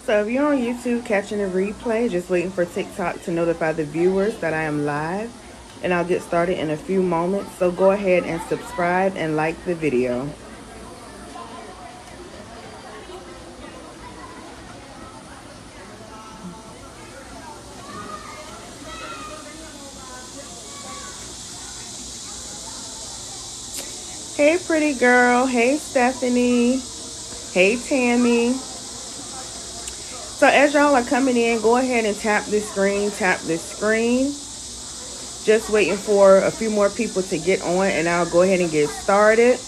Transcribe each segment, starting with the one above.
So if you're on YouTube catching a replay, just waiting for TikTok to notify the viewers that I am live. And I'll get started in a few moments. So go ahead and subscribe and like the video. Hey, pretty girl. Hey, Stephanie. Hey, Tammy. So as y'all are coming in, go ahead and tap this screen, tap this screen. Just waiting for a few more people to get on, and I'll go ahead and get started.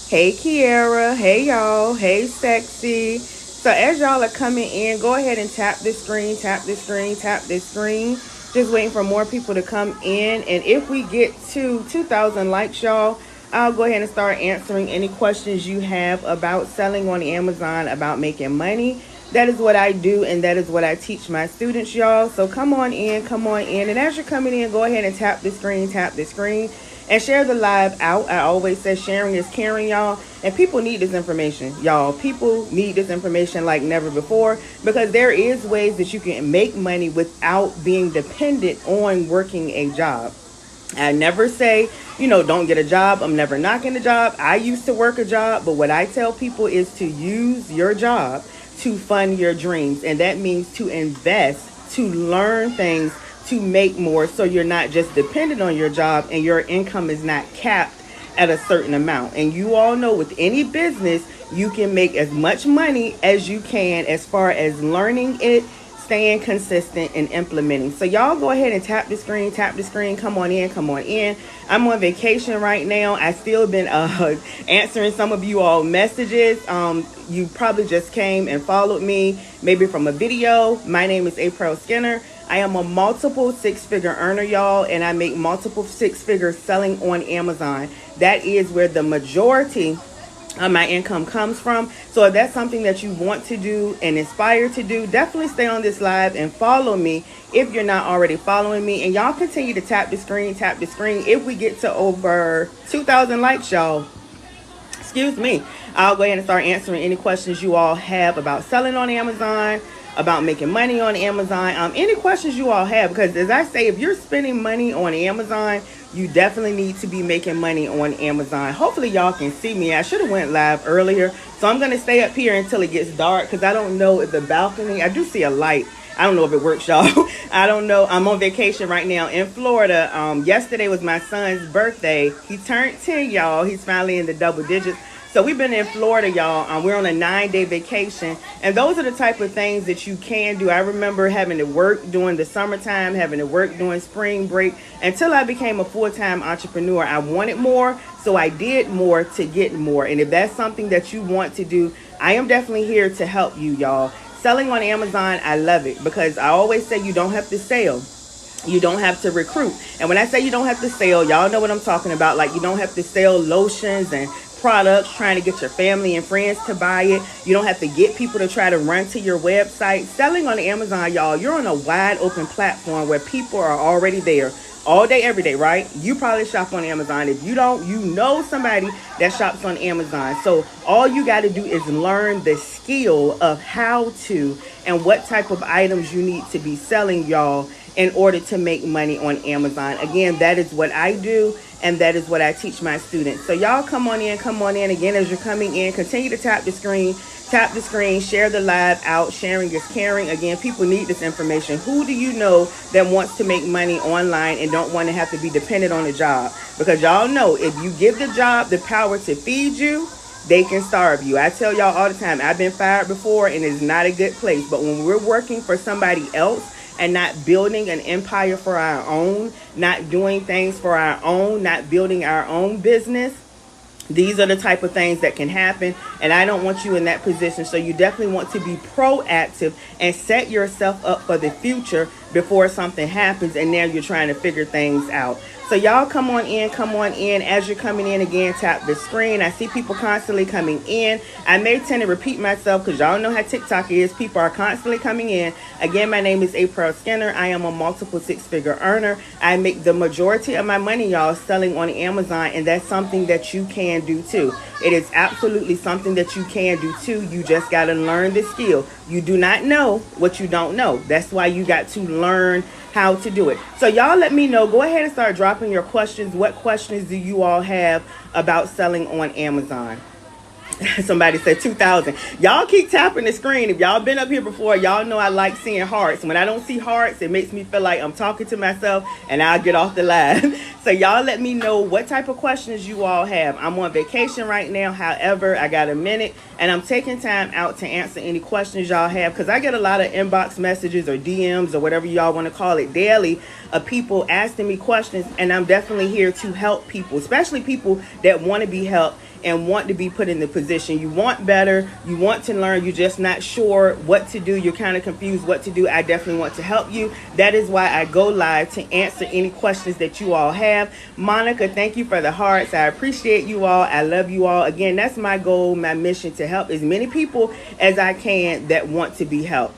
Hey, Kiara. Hey, y'all. Hey, Sexy. So as y'all are coming in, go ahead and tap this screen, tap this screen, tap this screen. Just waiting for more people to come in. And if we get to 2,000 likes, y'all, I'll go ahead and start answering any questions you have about selling on Amazon, about making money. That is what I do, and that is what I teach my students, y'all. So come on in, come on in. And as you're coming in, go ahead and tap the screen, and share the live out. I always say sharing is caring, y'all. And people need this information, y'all. People need this information like never before, because there is ways that you can make money without being dependent on working a job. I never say, don't get a job. I'm never knocking a job. I used to work a job, but what I tell people is to use your job to fund your dreams. And that means to invest, to learn things, to make more, so you're not just dependent on your job and your income is not capped at a certain amount. And you all know with any business, you can make as much money as you can as far as learning it, staying consistent, and implementing. So y'all go ahead and tap the screen, come on in, come on in. I'm on vacation right now. I still been answering some of you all messages. You probably just came and followed me maybe from a video. My name is April Skinner. I am a multiple six-figure earner, y'all, and I make multiple six-figures selling on Amazon. That is where the majority my income comes from. So if that's something that you want to do and inspire to do, definitely stay on this live and follow me if you're not already following me. And y'all continue to tap the screen. If we get to over 2,000 likes, y'all, excuse me, I'll go ahead and start answering any questions you all have about selling on Amazon, about making money on Amazon, any questions you all have. Because as I say, if you're spending money on Amazon, you definitely need to be making money on Amazon. Hopefully y'all can see me. I should have went live earlier, so I'm going to stay up here until it gets dark, because I don't know if the balcony, I do see a light. I don't know if it works, y'all. I don't know. I'm on vacation right now in Florida. Yesterday was my son's birthday. He turned 10, y'all. He's finally in the double digits. So we've been in Florida, y'all. We're on a 9-day vacation. And those are the type of things that you can do. I remember having to work during the summertime, having to work during spring break. Until I became a full-time entrepreneur, I wanted more. So I did more to get more. And if that's something that you want to do, I am definitely here to help you, y'all. Selling on Amazon, I love it, because I always say you don't have to sell. You don't have to recruit. And when I say you don't have to sell, y'all know what I'm talking about. Like, you don't have to sell lotions and products trying to get your family and friends to buy it. You don't have to get people to try to run to your website. Selling on Amazon, y'all, you're on a wide open platform where people are already there all day, every day, right? You probably shop on Amazon. If you don't, you know somebody that shops on Amazon. So all you got to do is learn the skill of how to and what type of items you need to be selling, y'all, in order to make money on Amazon. Again, that is what I do, and that is what I teach my students. So y'all come on in. Again, as you're coming in, continue to tap the screen, share the live out. Sharing is caring. Again, people need this information. Who do you know that wants to make money online and don't want to have to be dependent on a job? Because y'all know, if you give the job the power to feed you, they can starve you. I tell y'all all the time, I've been fired before, and it's not a good place. But when we're working for somebody else and not building an empire for our own, not doing things for our own, not building our own business, these are the type of things that can happen, and I don't want you in that position. So you definitely want to be proactive and set yourself up for the future before something happens and now you're trying to figure things out. So y'all come on in, come on in. As you're coming in, again, tap the screen. I see people constantly coming in. I may tend to repeat myself because y'all know how TikTok is. People are constantly coming in. Again, my name is April Skinner. I am a multiple six-figure earner. I make the majority of my money, y'all, selling on Amazon, and that's something that you can do too. It is absolutely something that you can do too. You just got to learn the skill. You do not know what you don't know. That's why you got to learn how to do it. So y'all let me know. Go ahead and start dropping your questions. What questions do you all have about selling on Amazon? Somebody said 2,000. Y'all keep tapping the screen. If y'all been up here before, y'all know I like seeing hearts. When I don't see hearts, it makes me feel like I'm talking to myself and I'll get off the live. So y'all let me know what type of questions you all have. I'm on vacation right now. However, I got a minute and I'm taking time out to answer any questions y'all have, because I get a lot of inbox messages or DMs or whatever y'all want to call it daily of people asking me questions, and I'm definitely here to help people, especially people that want to be helped and want to be put in the position. You want better, you want to learn, you're just not sure what to do, you're kind of confused what to do. I definitely want to help you. That is why I go live, to answer any questions that you all have. Monica, thank you for the hearts. I appreciate you all. I love you all. Again, that's my goal, my mission, to help as many people as I can that want to be helped.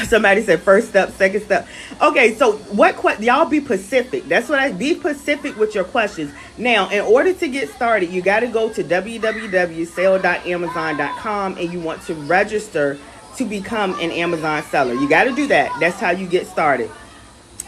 Somebody said first step, second step. Okay, so what y'all be specific. That's what be specific with your questions. Now, in order to get started, you got to go to www.sale.amazon.com and you want to register to become an Amazon seller. You got to do that. That's how you get started.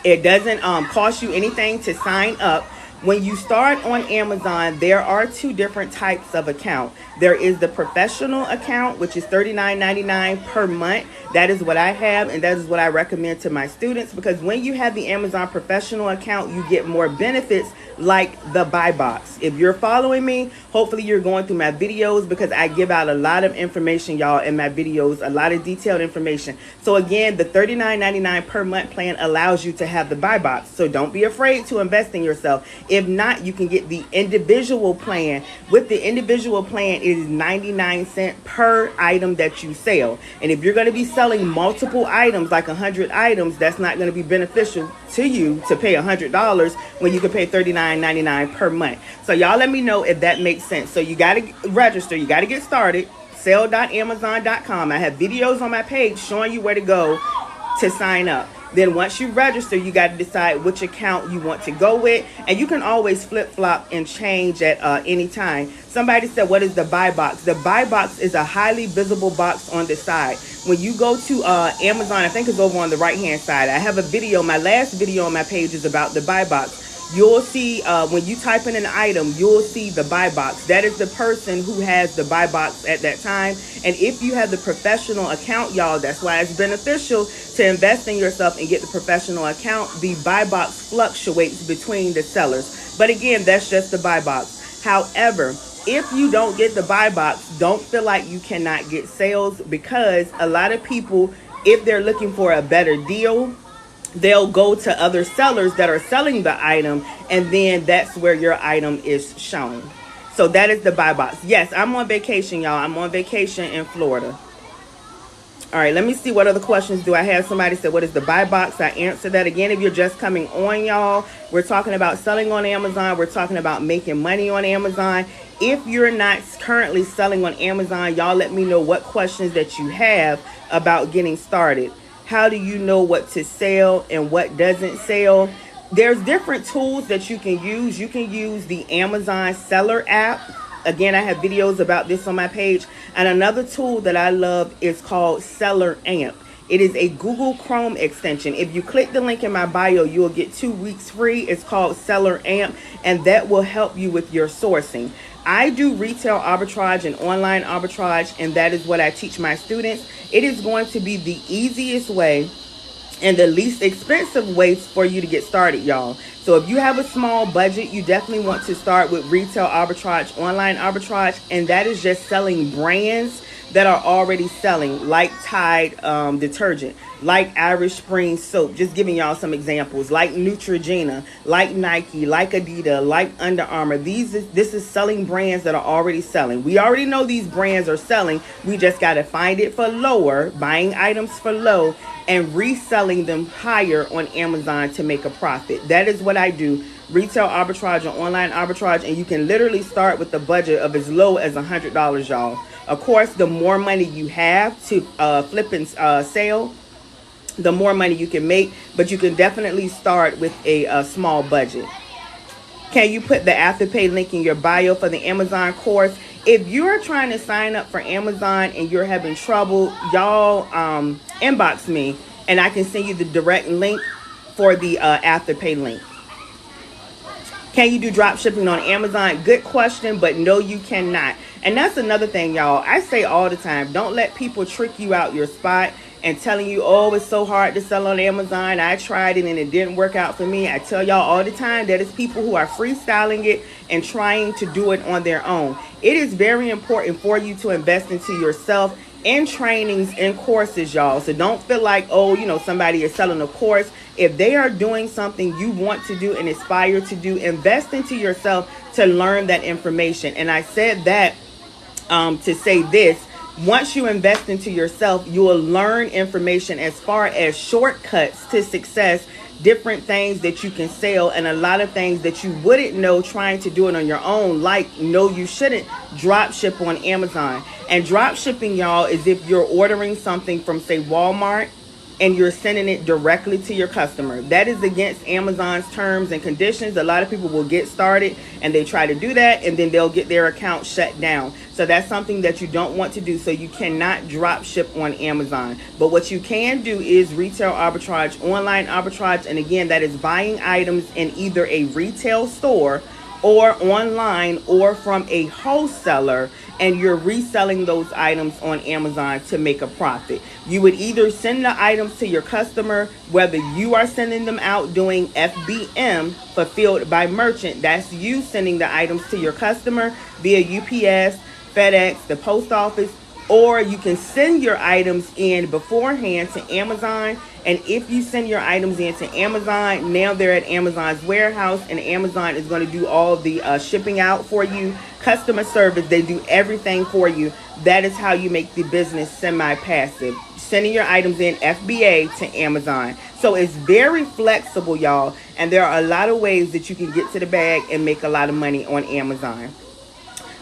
It doesn't cost you anything to sign up. When you start on Amazon, there are two different types of account. There is the professional account, which is $39.99 per month. That is what I have, and that is what I recommend to my students, because when you have the Amazon professional account, you get more benefits like the buy box. If you're following me, hopefully you're going through my videos, because I give out a lot of information, y'all, in my videos, a lot of detailed information. So again, the $39.99 per month plan allows you to have the buy box. So don't be afraid to invest in yourself. If not, you can get the individual plan. With the individual plan, it is 99 cents per item that you sell. And if you're going to be selling multiple items, like 100 items, that's not going to be beneficial to you to pay $100 when you can pay $39.99 per month. So y'all let me know if that makes sense. So you got to register. You got to get started. Sale.amazon.com. I have videos on my page showing you where to go to sign up. Then once you register, you got to decide which account you want to go with. And you can always flip-flop and change at any time. Somebody said, what is the buy box? The buy box is a highly visible box on the side. When you go to Amazon, I think it's over on the right-hand side. I have a video. My last video on my page is about the buy box. You'll see when you type in an item, you'll see the buy box. That is the person who has the buy box at that time. And if you have the professional account, y'all, that's why it's beneficial to invest in yourself and get the professional account. The buy box fluctuates between the sellers. But again, that's just the buy box. However, if you don't get the buy box, don't feel like you cannot get sales, because a lot of people, if they're looking for a better deal, they'll go to other sellers that are selling the item, and then that's where your item is shown. So that is the buy box. Yes, I'm on vacation, y'all. I'm on vacation in Florida. All right, let me see what other questions do I have. Somebody said, what is the buy box? I answered that. Again, if you're just coming on, y'all, we're talking about selling on Amazon. We're talking about making money on Amazon. If you're not currently selling on Amazon, y'all let me know what questions that you have about getting started. How do you know what to sell and what doesn't sell? There's different tools that you can use. You can use the Amazon Seller app. Again, I have videos about this on my page. And another tool that I love is called Seller Amp. It is a Google Chrome extension. If you click the link in my bio, you'll get 2 weeks free. It's called Seller Amp, and that will help you with your sourcing. I do retail arbitrage and online arbitrage, and that is what I teach my students. It is going to be the easiest way and the least expensive ways for you to get started, y'all. So if you have a small budget, you definitely want to start with retail arbitrage, online arbitrage, and that is just selling brands that are already selling, like Tide detergent, like Irish Spring soap, just giving y'all some examples, like Neutrogena, like Nike, like Adidas, like Under Armour. This is selling brands that are already selling. We already know these brands are selling. We just got to find it for lower, buying items for low, and reselling them higher on Amazon to make a profit. That is what I do. retail arbitrage or online arbitrage, and you can literally start with the budget of as low as $100, y'all. Of course, the more money you have to flip and sell, the more money you can make, but you can definitely start with a small budget. Can you put the Afterpay link in your bio for the Amazon course? If you're trying to sign up for Amazon and you're having trouble, y'all inbox me and I can send you the direct link for the Afterpay link. Can you do drop shipping on Amazon? Good question, but no, you cannot. And that's another thing, y'all. I say all the time, don't let people trick you out your spot and telling you, oh, it's so hard to sell on Amazon. I tried it and it didn't work out for me. I tell y'all all the time that it's people who are freestyling it and trying to do it on their own. It is very important for you to invest into yourself in trainings and courses, y'all. So don't feel like, oh, somebody is selling a course. If they are doing something you want to do and aspire to do, invest into yourself to learn that information. And I said that to say this. Once you invest into yourself, you will learn information as far as shortcuts to success, different things that you can sell, and a lot of things that you wouldn't know trying to do it on your own, like no, you shouldn't drop ship on Amazon. And drop shipping, y'all, is if you're ordering something from, say, Walmart, and you're sending it directly to your customer. That is against Amazon's terms and conditions. A lot of people will get started and they try to do that, and then they'll get their account shut down. So that's something that you don't want to do. So you cannot drop ship on Amazon. But what you can do is retail arbitrage, online arbitrage. And again, that is buying items in either a retail store or online or from a wholesaler, and you're reselling those items on Amazon to make a profit. You would either send the items to your customer, whether you are sending them out doing FBM, fulfilled by merchant. That's you sending the items to your customer via UPS, FedEx, the post office, or you can send your items in beforehand to Amazon. And if you send your items in to Amazon, now they're at Amazon's warehouse, and Amazon is going to do all the shipping out for you. Customer service, they do everything for you. That is how you make the business semi-passive. Sending your items in FBA to Amazon. So it's very flexible, y'all. And there are a lot of ways that you can get to the bag and make a lot of money on Amazon.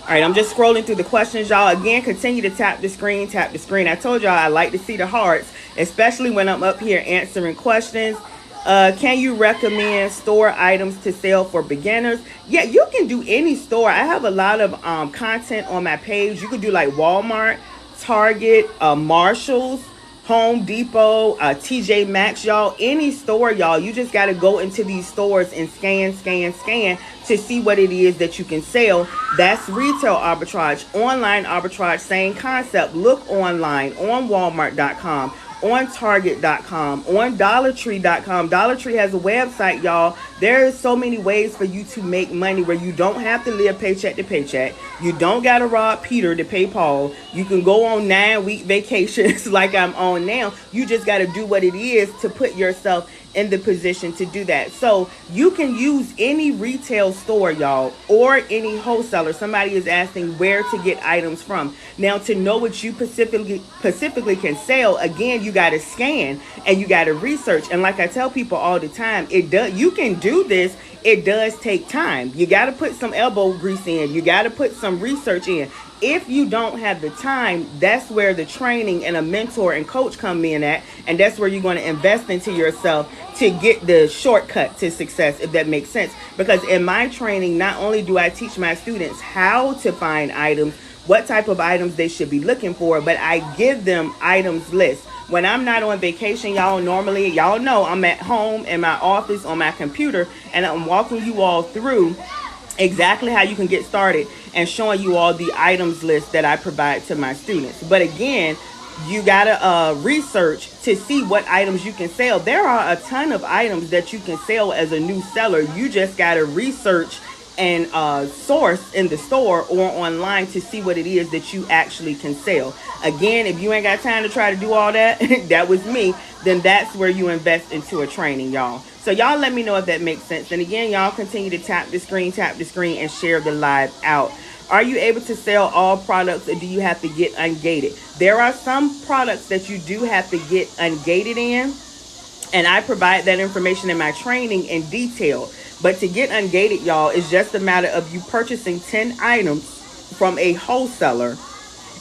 All right, I'm just scrolling through the questions, y'all. Again, continue to tap the screen, tap the screen. I told y'all I like to see the hearts, especially when I'm up here answering questions. Can you recommend store items to sell for beginners? Yeah, you can do any store. I have a lot of content on my page. You could do like Walmart, Target, Marshalls, Home Depot, TJ Maxx, y'all. Any store, y'all. You just got to go into these stores and scan to see what it is that you can sell. That's retail arbitrage. Online arbitrage, same concept. Look online on Walmart.com, on Target.com, on DollarTree.com. Dollar Tree has a website, y'all. There is so many ways for you to make money where you don't have to live paycheck to paycheck. You don't got to rob Peter to pay Paul. You can go on 9-week vacations like I'm on now. You just got to do what it is to put yourself in the position to do that. So you can use any retail store, y'all, or any wholesaler. Somebody is asking where to get items from. Now, to know what you specifically can sell, again, you got to scan and you got to research. And like I tell people all the time, you can do this. It does take time. You got to put some elbow grease in. You got to put some research in. If you don't have the time, that's where the training and a mentor and coach come in at. And that's where you're going to invest into yourself to get the shortcut to success, if that makes sense. Because in my training, not only do I teach my students how to find items, what type of items they should be looking for, but I give them items lists. When I'm not on vacation, y'all, normally, y'all know I'm at home in my office on my computer, and I'm walking you all through exactly how you can get started and showing you all the items list that I provide to my students. But again, you gotta research to see what items you can sell. There are a ton of items that you can sell as a new seller. You just gotta research and source in the store or online to see what it is that you actually can sell. Again, if you ain't got time to try to do all that, that was me, then that's where you invest into a training, y'all. So y'all let me know if that makes sense. And again, y'all continue to tap the screen, and share the live out. Are you able to sell all products, or do you have to get ungated? There are some products that you do have to get ungated in, and I provide that information in my training in detail. But to get ungated, y'all, is just a matter of you purchasing 10 items from a wholesaler,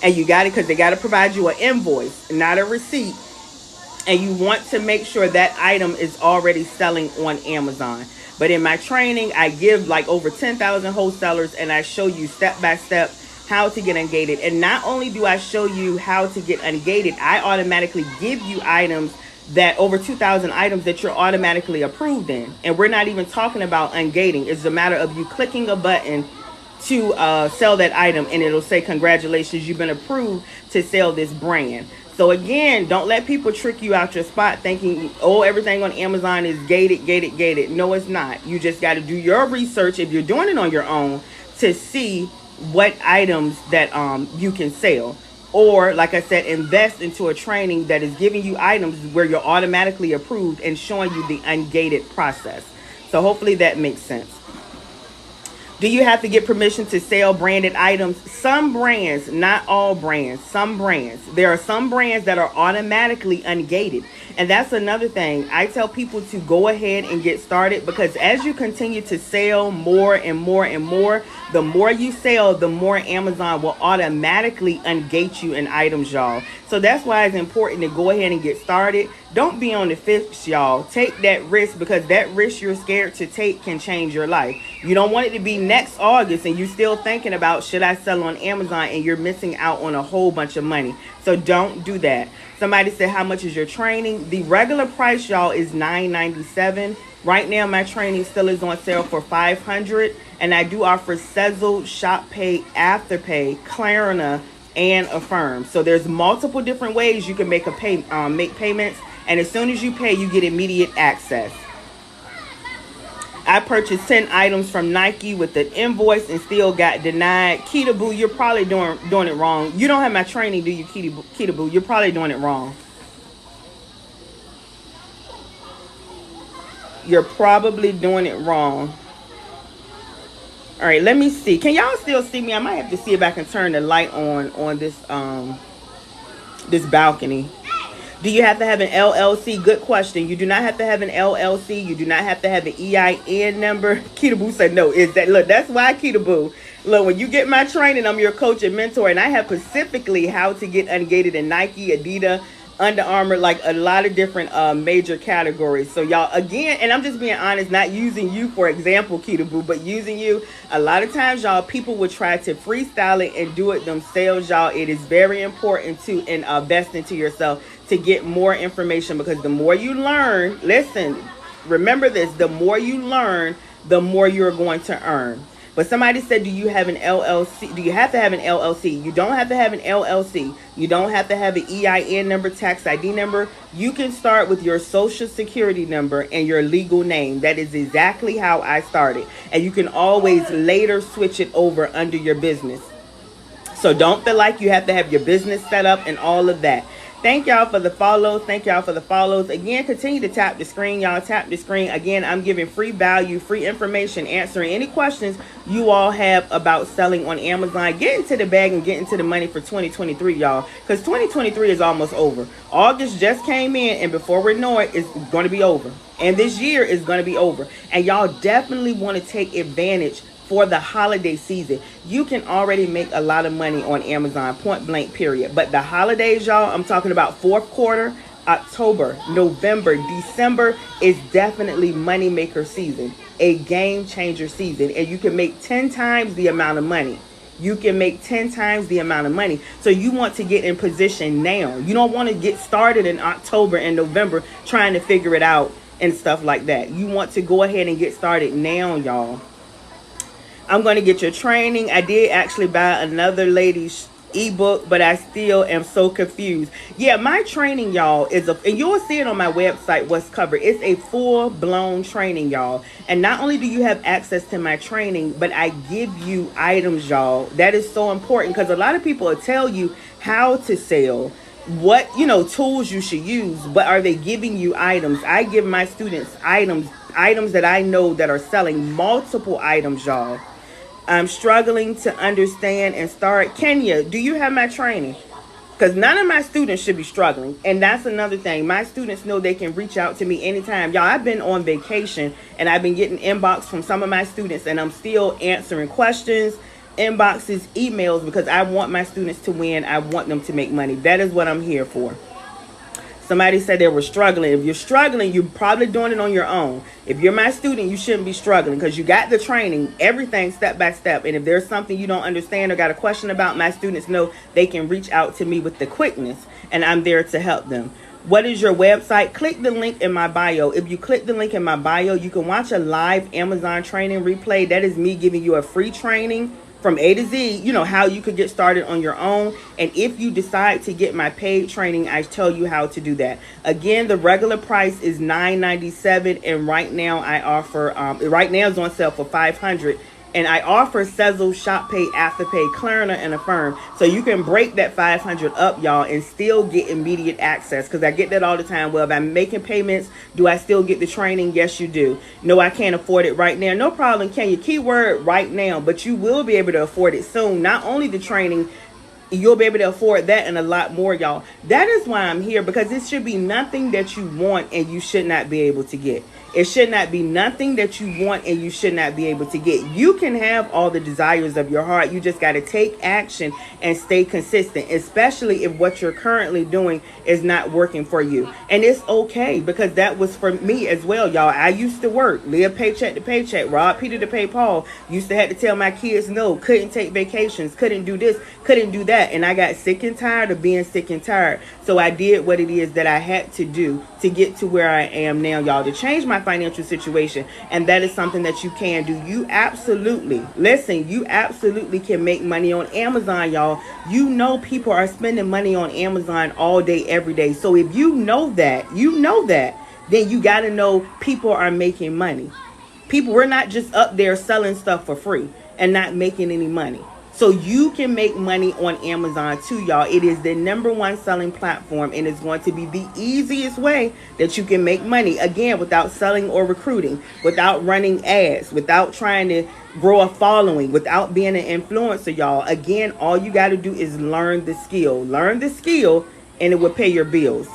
and you got it because they got to provide you an invoice, not a receipt, and you want to make sure that item is already selling on Amazon. But in my training, I give like over 10,000 wholesalers, and I show you step by step how to get ungated. And not only do I show you how to get ungated, I automatically give you items, that over 2,000 items that you're automatically approved in. And we're not even talking about ungating. It's a matter of you clicking a button to sell that item, and it'll say, congratulations, you've been approved to sell this brand. So again, don't let people trick you out your spot thinking, oh, everything on Amazon is gated. No, it's not. You just got to do your research if you're doing it on your own to see what items that you can sell. Or, like I said, invest into a training that is giving you items where you're automatically approved and showing you the ungated process. So hopefully that makes sense. Do you have to get permission to sell branded items? Some brands, not all brands, some brands. There are some brands that are automatically ungated. And that's another thing. I tell people to go ahead and get started, because as you continue to sell more and more and more, the more you sell, the more Amazon will automatically ungate you in items, y'all. So that's why it's important to go ahead and get started. Don't be on the fence, y'all. Take that risk, because that risk you're scared to take can change your life. You don't want it to be next August and you're still thinking about, should I sell on Amazon, and you're missing out on a whole bunch of money. So don't do that. Somebody said, how much is your training? The regular price, y'all, is $9.97. Right now, my training still is on sale for $500. And I do offer Sezzle, Shop Pay, Afterpay, Klarna, and Affirm. So there's multiple different ways you can make payments. And as soon as you pay, you get immediate access. I purchased 10 items from Nike with an invoice and still got denied. Kita Boo, you're probably doing it wrong. You don't have my training, do you, Kita Boo? You're probably doing it wrong. You're probably doing it wrong. All right, let me see. Can y'all still see me? I might have to see if I can turn the light on this this balcony. Do you have to have an LLC? Good question. You do not have to have an LLC. You do not have to have an EIN number. Kita Boo said no. Is that, look, that's why, Kita Boo. Look, when you get my training, I'm your coach and mentor, and I have specifically how to get ungated in Nike, Adidas, Under Armour, like a lot of different major categories. So y'all, again, and I'm just being honest, not using you for example, Kita Boo, but using you. A lot of times, y'all, people will try to freestyle it and do it themselves, y'all. It is very important to invest into yourself to get more information, because the more you learn, listen, remember this, the more you learn, the more you're going to earn. But somebody said, do you have an LLC? Do you have to have an LLC? You don't have to have an LLC. You don't have to have an EIN number, tax ID number. You can start with your social security number and your legal name. That is exactly how I started. And you can always later switch it over under your business. So don't feel like you have to have your business set up and all of that. Thank y'all for the follows. Thank y'all for the follows. Again, continue to tap the screen, y'all. Tap the screen. Again, I'm giving free value, free information, answering any questions you all have about selling on Amazon. Get into the bag and get into the money for 2023, y'all, because 2023 is almost over. August just came in, and before we know it, it's going to be over. And this year is going to be over. And y'all definitely want to take advantage for the holiday season. You can already make a lot of money on Amazon, point blank, period. But the holidays, y'all, I'm talking about fourth quarter, October, November, December is definitely money maker season, a game changer season. And you can make 10 times the amount of money. You can make 10 times the amount of money. So you want to get in position now. You don't want to get started in October and November trying to figure it out and stuff like that. You want to go ahead and get started now, y'all. I'm going to get your training. I did actually buy another lady's ebook, but I still am so confused. Yeah, my training, y'all, is and you'll see it on my website, what's covered. It's a full-blown training, y'all. And not only do you have access to my training, but I give you items, y'all. That is so important, because a lot of people will tell you how to sell, what, tools you should use, but are they giving you items? I give my students items that I know that are selling multiple items, y'all. I'm struggling to understand and start. Kenya, do you have my training? Because none of my students should be struggling. And that's another thing. My students know they can reach out to me anytime. Y'all, I've been on vacation and I've been getting inbox from some of my students, and I'm still answering questions, inboxes, emails, because I want my students to win. I want them to make money. That is what I'm here for. Somebody said they were struggling. If you're struggling, you're probably doing it on your own. If you're my student, you shouldn't be struggling, because you got the training, everything step by step. And if there's something you don't understand or got a question about, my students know they can reach out to me with the quickness, and I'm there to help them. What is your website? Click the link in my bio. If you click the link in my bio, you can watch a live Amazon training replay. That is me giving you a free training from A to Z, you know, how you could get started on your own. And if you decide to get my paid training, I tell you how to do that. Again, the regular price is $9.97, and right now I offer, right now it's on sale for $500. And I offer Sezzle, Shop Pay, Afterpay, Klarna, and Affirm. So you can break that $500 up, y'all, and still get immediate access. Because I get that all the time. Well, if I'm making payments, do I still get the training? Yes, you do. No, I can't afford it right now. No problem, can you? Keyword right now. But you will be able to afford it soon. Not only the training, you'll be able to afford that and a lot more, y'all. That is why I'm here, because it should be nothing that you want and you should not be able to get. It should not be nothing that you want and you should not be able to get. You can have all the desires of your heart. You just got to take action and stay consistent, especially if what you're currently doing is not working for you. And it's okay, because that was for me as well, y'all. I used to work, live paycheck to paycheck, rob Peter to pay Paul. Used to have to tell my kids no, couldn't take vacations, couldn't do this, couldn't do that. And I got sick and tired of being sick and tired. So I did what it is that I had to do to get to where I am now, y'all, to change my financial situation. And that is something that you can do. You absolutely, listen, you absolutely can make money on Amazon, y'all. You know people are spending money on Amazon all day, every day. So if you know that, then you got to know people are making money. People, we're not just up there selling stuff for free and not making any money. So you can make money on Amazon too, y'all. It is the #1 selling platform, and it's going to be the easiest way that you can make money. Again, without selling or recruiting, without running ads, without trying to grow a following, without being an influencer, y'all. Again, all you got to do is learn the skill. Learn the skill, and it will pay your bills.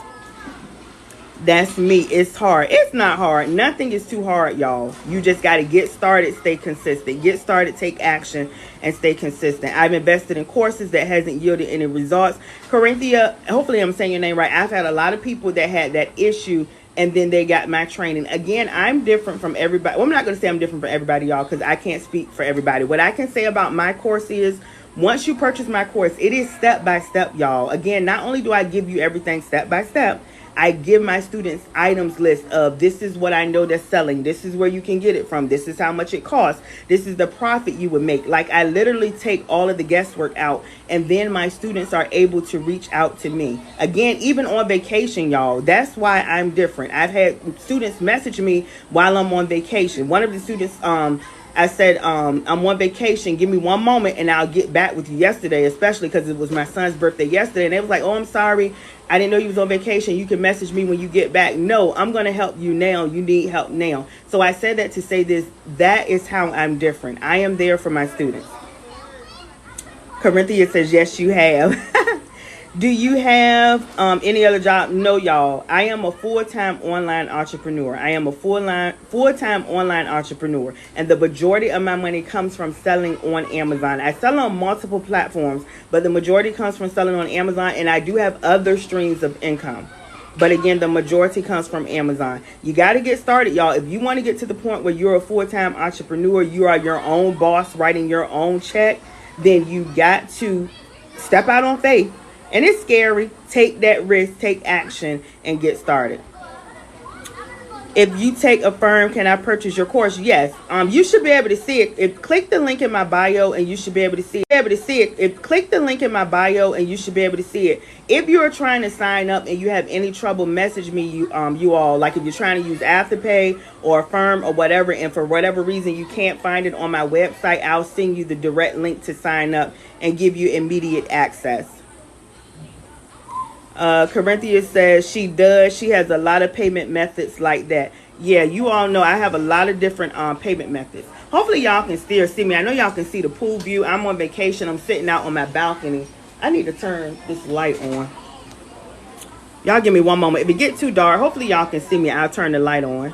That's me. It's hard. It's not hard. Nothing is too hard, y'all. You just got to get started, stay consistent. Get started, take action, and stay consistent. I've invested in courses that hasn't yielded any results. Corinthia, hopefully I'm saying your name right. I've had a lot of people that had that issue, and then they got my training. Again, I'm different from everybody. Well, I'm not going to say I'm different from everybody, y'all, because I can't speak for everybody. What I can say about my course is, once you purchase my course, it is step by step, y'all. Again, not only do I give you everything step by step, I give my students items list of, this is what I know that's selling. This is where you can get it from. This is how much it costs. This is the profit you would make. Like, I literally take all of the guesswork out, and then my students are able to reach out to me. Again, even on vacation, y'all. That's why I'm different. I've had students message me while I'm on vacation. One of the students, I said, I'm on vacation. Give me one moment and I'll get back with you yesterday, especially because it was my son's birthday yesterday. And they was like, oh, I'm sorry. I didn't know you was on vacation. You can message me when you get back. No, I'm going to help you now. You need help now. So I said that to say this. That is how I'm different. I am there for my students. Corinthia says, yes, you have. Do you have any other job? No, y'all. I am a full-time online entrepreneur. I am a full-time online entrepreneur. And the majority of my money comes from selling on Amazon. I sell on multiple platforms, but the majority comes from selling on Amazon. And I do have other streams of income. But again, the majority comes from Amazon. You got to get started, y'all. If you want to get to the point where you're a full-time entrepreneur, you are your own boss, writing your own check, then you got to step out on faith. And it's scary. Take that risk, take action, and get started. If you take Affirm, can I purchase your course? Yes. You should be able to see it. Click the link in my bio, and you should be able to see it. Click the link in my bio, and you should be able to see it. If you're trying to sign up and you have any trouble, message me. You all, like, if you're trying to use Afterpay or Affirm or whatever, and for whatever reason you can't find it on my website, I'll send you the direct link to sign up and give you immediate access. Corinthia says she does. She has a lot of payment methods like that. Yeah, you all know I have a lot of different payment methods. Hopefully y'all can still see me. I know y'all can see the pool view. I'm on vacation. I'm sitting out on my balcony. I need to turn this light on. Y'all give me one moment. If it get too dark, hopefully y'all can see me. I'll turn the light on.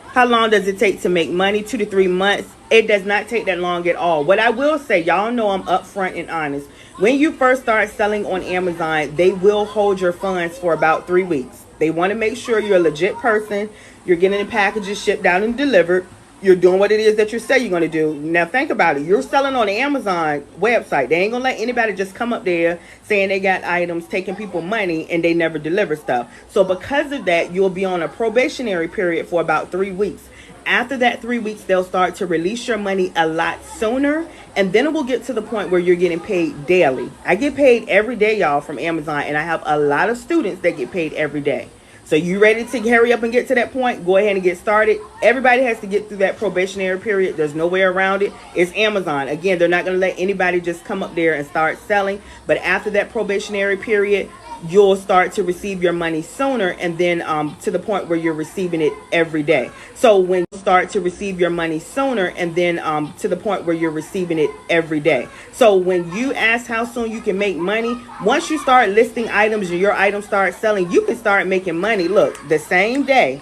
How long does it take to make money? 2 to 3 months. It does not take that long at all. What I will say, y'all know I'm upfront and honest. When you first start selling on Amazon, they will hold your funds for about 3 weeks. They want to make sure you're a legit person. You're getting the packages shipped out and delivered. You're doing what it is that you say you're going to do. Now think about it. You're selling on the Amazon website. They ain't going to let anybody just come up there saying they got items, taking people money, and they never deliver stuff. So because of that, you'll be on a probationary period for about 3 weeks. After that 3 weeks, they'll start to release your money a lot sooner. And then it will get to the point where you're getting paid daily. I get paid every day, y'all, from Amazon. And I have a lot of students that get paid every day. So you ready to hurry up and get to that point? Go ahead and get started. Everybody has to get through that probationary period. There's no way around it. It's Amazon. Again, they're not going to let anybody just come up there and start selling. But after that probationary period, you'll start to receive your money sooner, and then to the point where you're receiving it every day. So when you start to receive your money sooner, and then to the point where you're receiving it every day. So when you ask how soon you can make money, once you start listing items and your items start selling, you can start making money. Look, the same day.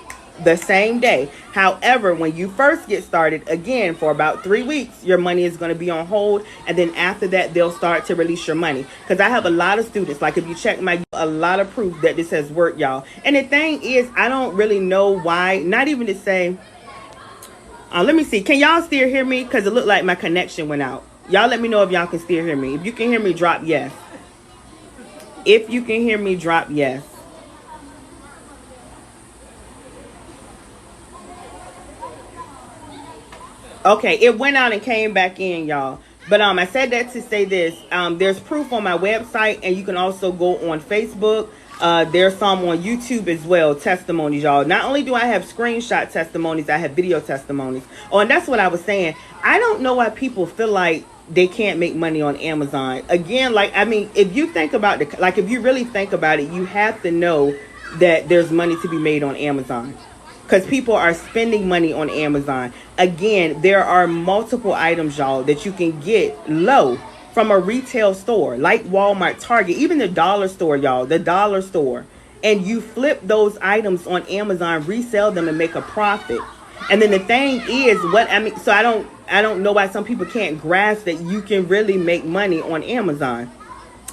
However, when you first get started, again, for about 3 weeks, your money is going to be on hold. And then after that, they'll start to release your money. Because I have a lot of students, like if you check a lot of proof that this has worked, y'all. And the thing is, I don't really know why, not even to say, let me see. Can y'all still hear me? Because it looked like my connection went out. Y'all let me know if y'all can still hear me. If you can hear me, drop yes. If you can hear me, drop yes. Okay, it went out and came back in, y'all. But I said that to say this. There's proof on my website, and you can also go on Facebook. There's some on YouTube as well, testimonies, y'all. Not only do I have screenshot testimonies, I have video testimonies. Oh, and that's what I was saying. I don't know why people feel like they can't make money on Amazon. Again, if you think about if you really think about it, you have to know that there's money to be made on Amazon. Because people are spending money on Amazon. Again, there are multiple items, y'all, that you can get low from a retail store like Walmart, Target, even the dollar store, y'all, the dollar store. And you flip those items on Amazon, resell them, and make a profit. And then the thing is, so I don't know why some people can't grasp that you can really make money on Amazon.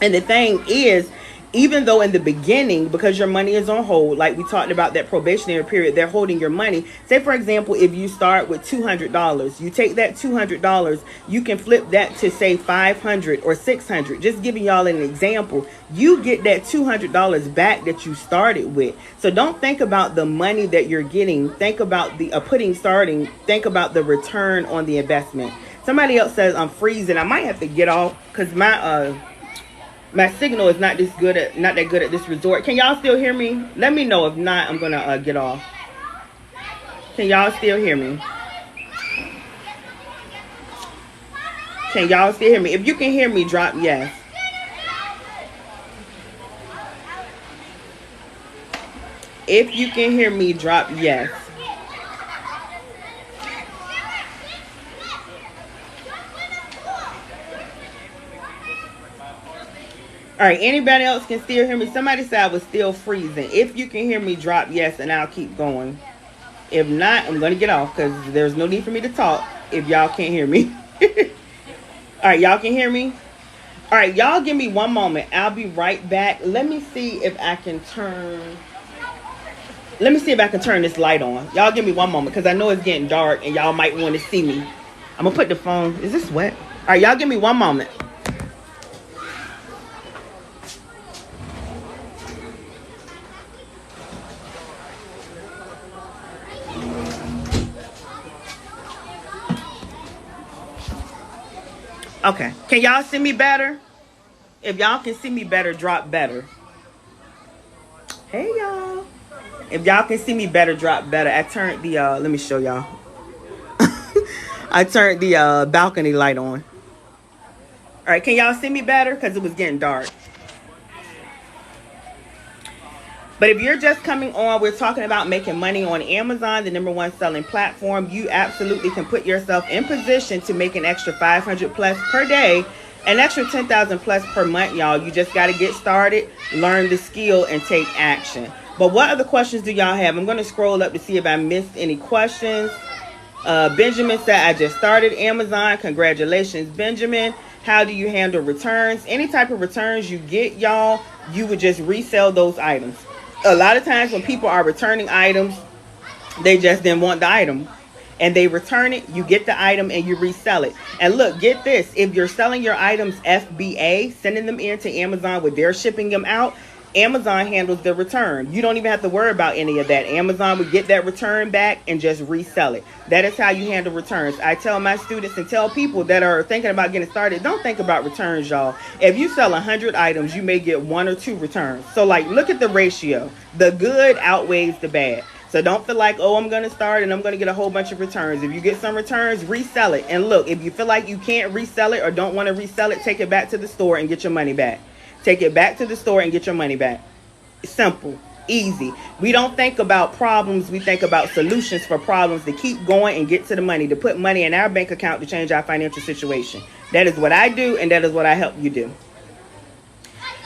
And the thing is, even though in the beginning, because your money is on hold, like we talked about that probationary period, they're holding your money. Say, for example, if you start with $200, you take that $200, you can flip that to, say, $500 or $600. Just giving y'all an example, you get that $200 back that you started with. So don't think about the money that you're getting. Think about the think about the return on the investment. Somebody else says I'm freezing. I might have to get off because my signal is not that good at this resort. Can y'all still hear me? Let me know. If not, I'm gonna get off. Can y'all still hear me? Can y'all still hear me? If you can hear me, drop yes. If you can hear me, drop yes. All right, anybody else can still hear me? Somebody said I was still freezing. If you can hear me, drop yes, and I'll keep going. If not, I'm going to get off because there's no need for me to talk if y'all can't hear me. All right, y'all can hear me? All right, y'all give me one moment. I'll be right back. Let me see if I can turn this light on. Y'all give me one moment because I know it's getting dark and y'all might want to see me. I'm going to put the phone. Is this wet? All right, y'all give me one moment. Okay, can y'all see me better? If y'all can see me better, drop better. Hey, y'all. If y'all can see me better, drop better. I turned the, let me show y'all. I turned the balcony light on. All right, can y'all see me better? Because it was getting dark. But if you're just coming on, we're talking about making money on Amazon, the #1 selling platform. You absolutely can put yourself in position to make an extra $500 plus per day An extra 10,000 plus per month, y'all. You just got to get started, learn the skill, and take action. But what other questions do y'all have? I'm going to scroll up to see if I missed any questions. Benjamin said, I just started Amazon. Congratulations, Benjamin. How do you handle returns? Any type of returns you get, y'all, you would just resell those items. A lot of times when people are returning items, they just didn't want the item. And they return it, you get the item, and you resell it. And look, get this. If you're selling your items FBA, sending them into Amazon with their shipping them out, Amazon handles the return. You don't even have to worry about any of that. Amazon would get that return back and just resell it. That is how you handle returns. I tell my students and tell people that are thinking about getting started, don't think about returns, y'all. If you sell 100 items, you may get 1 or 2 returns. So like, look at the ratio. The good outweighs the bad. So don't feel like, oh, I'm going to start and I'm going to get a whole bunch of returns. If you get some returns, resell it. And look, if you feel like you can't resell it or don't want to resell it, take it back to the store and get your money back. Take it back to the store and get your money back. Simple, easy. We don't think about problems. We think about solutions for problems to keep going and get to the money, to put money in our bank account to change our financial situation. That is what I do, and that is what I help you do.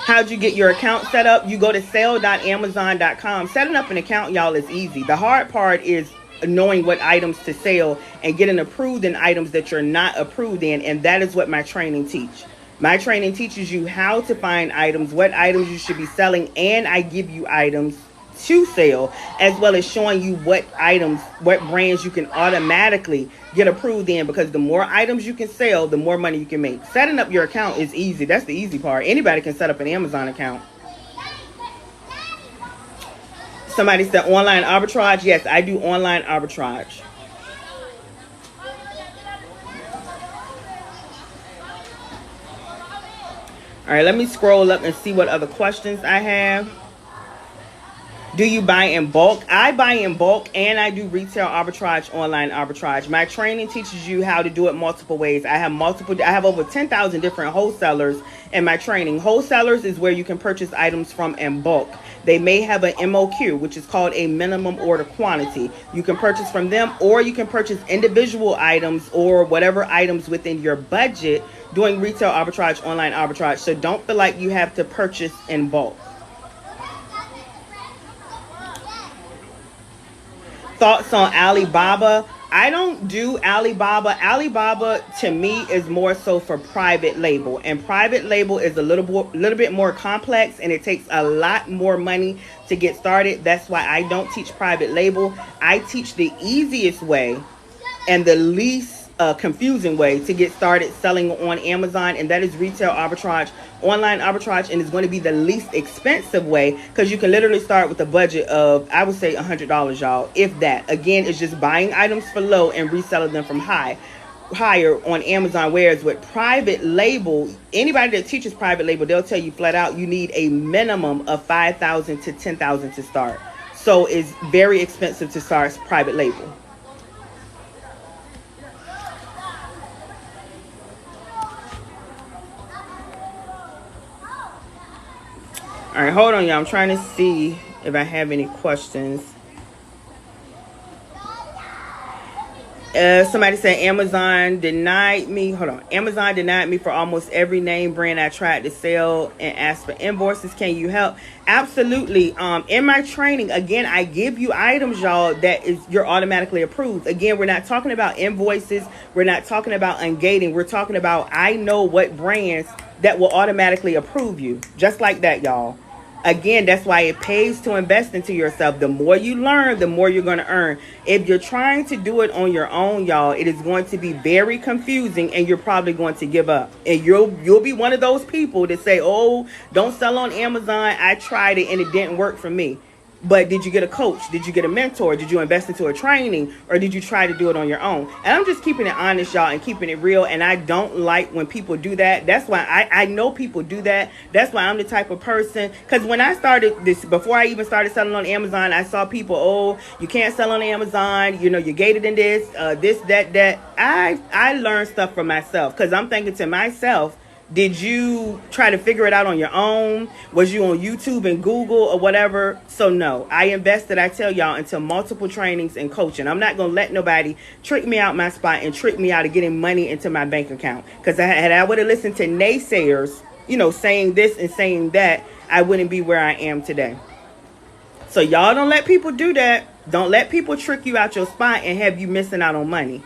How'd you get your account set up? You go to sell.amazon.com. Setting up an account, y'all, is easy. The hard part is knowing what items to sell and getting approved in items that you're not approved in, and that is what my training teach. My training teaches you how to find items, what items you should be selling, and I give you items to sell, as well as showing you what items, what brands you can automatically get approved in, because the more items you can sell, the more money you can make. Setting up your account is easy. That's the easy part. Anybody can set up an Amazon account. Somebody said online arbitrage. Yes, I do online arbitrage. All right, let me scroll up and see what other questions I have. Do you buy in bulk? I buy in bulk, and I do retail arbitrage, online arbitrage. My training teaches you how to do it multiple ways. I have over 10,000 different wholesalers in my training. Wholesalers is where you can purchase items from in bulk. They may have an MOQ, which is called a minimum order quantity. You can purchase from them, or you can purchase individual items or whatever items within your budget doing retail arbitrage, online arbitrage. So don't feel like you have to purchase in bulk. Thoughts on Alibaba? I don't do Alibaba. Alibaba to me is more so for private label, and private label is a little bit more complex, and it takes a lot more money to get started. That's why I don't teach private label. I teach the easiest way and the least confusing way to get started selling on Amazon, and that is retail arbitrage, online arbitrage, and it's going to be the least expensive way, because you can literally start with a budget of, I would say, $100, y'all, if that. Again, it's just buying items for low and reselling them from higher on Amazon. Whereas with private label, anybody that teaches private label, they'll tell you flat out you need a minimum of $5,000 to $10,000 to start. So it's very expensive to start private label. All right, hold on, y'all. I'm trying to see if I have any questions. Somebody said Amazon denied me. Hold on. Amazon denied me for almost every name brand I tried to sell and asked for invoices. Can you help? Absolutely. In my training, again, I give you items, y'all, that is you're automatically approved. Again, we're not talking about invoices. We're not talking about ungating. We're talking about I know what brands that will automatically approve you. Just like that, y'all. Again, that's why it pays to invest into yourself. The more you learn, the more you're going to earn. If you're trying to do it on your own, y'all, it is going to be very confusing, and you're probably going to give up. And you'll be one of those people that say, oh, don't sell on Amazon. I tried it and it didn't work for me. But did you get a coach? Did you get a mentor? Did you invest into a training? Or did you try to do it on your own? And I'm just keeping it honest, y'all, and keeping it real. And I don't like when people do that. That's why I know people do that. That's why I'm the type of person. Because when I started this, before I even started selling on Amazon, I saw people, oh, you can't sell on Amazon. You know, you're gated in this, that. I learned stuff for myself, because I'm thinking to myself, Did you try to figure it out on your own? Was you on YouTube and Google or whatever? So no, I invested, I tell y'all, into multiple trainings and coaching. I'm not going to let nobody trick me out my spot and trick me out of getting money into my bank account. Because I would have listened to naysayers, saying this and saying that, I wouldn't be where I am today. So y'all don't let people do that. Don't let people trick you out your spot and have you missing out on money.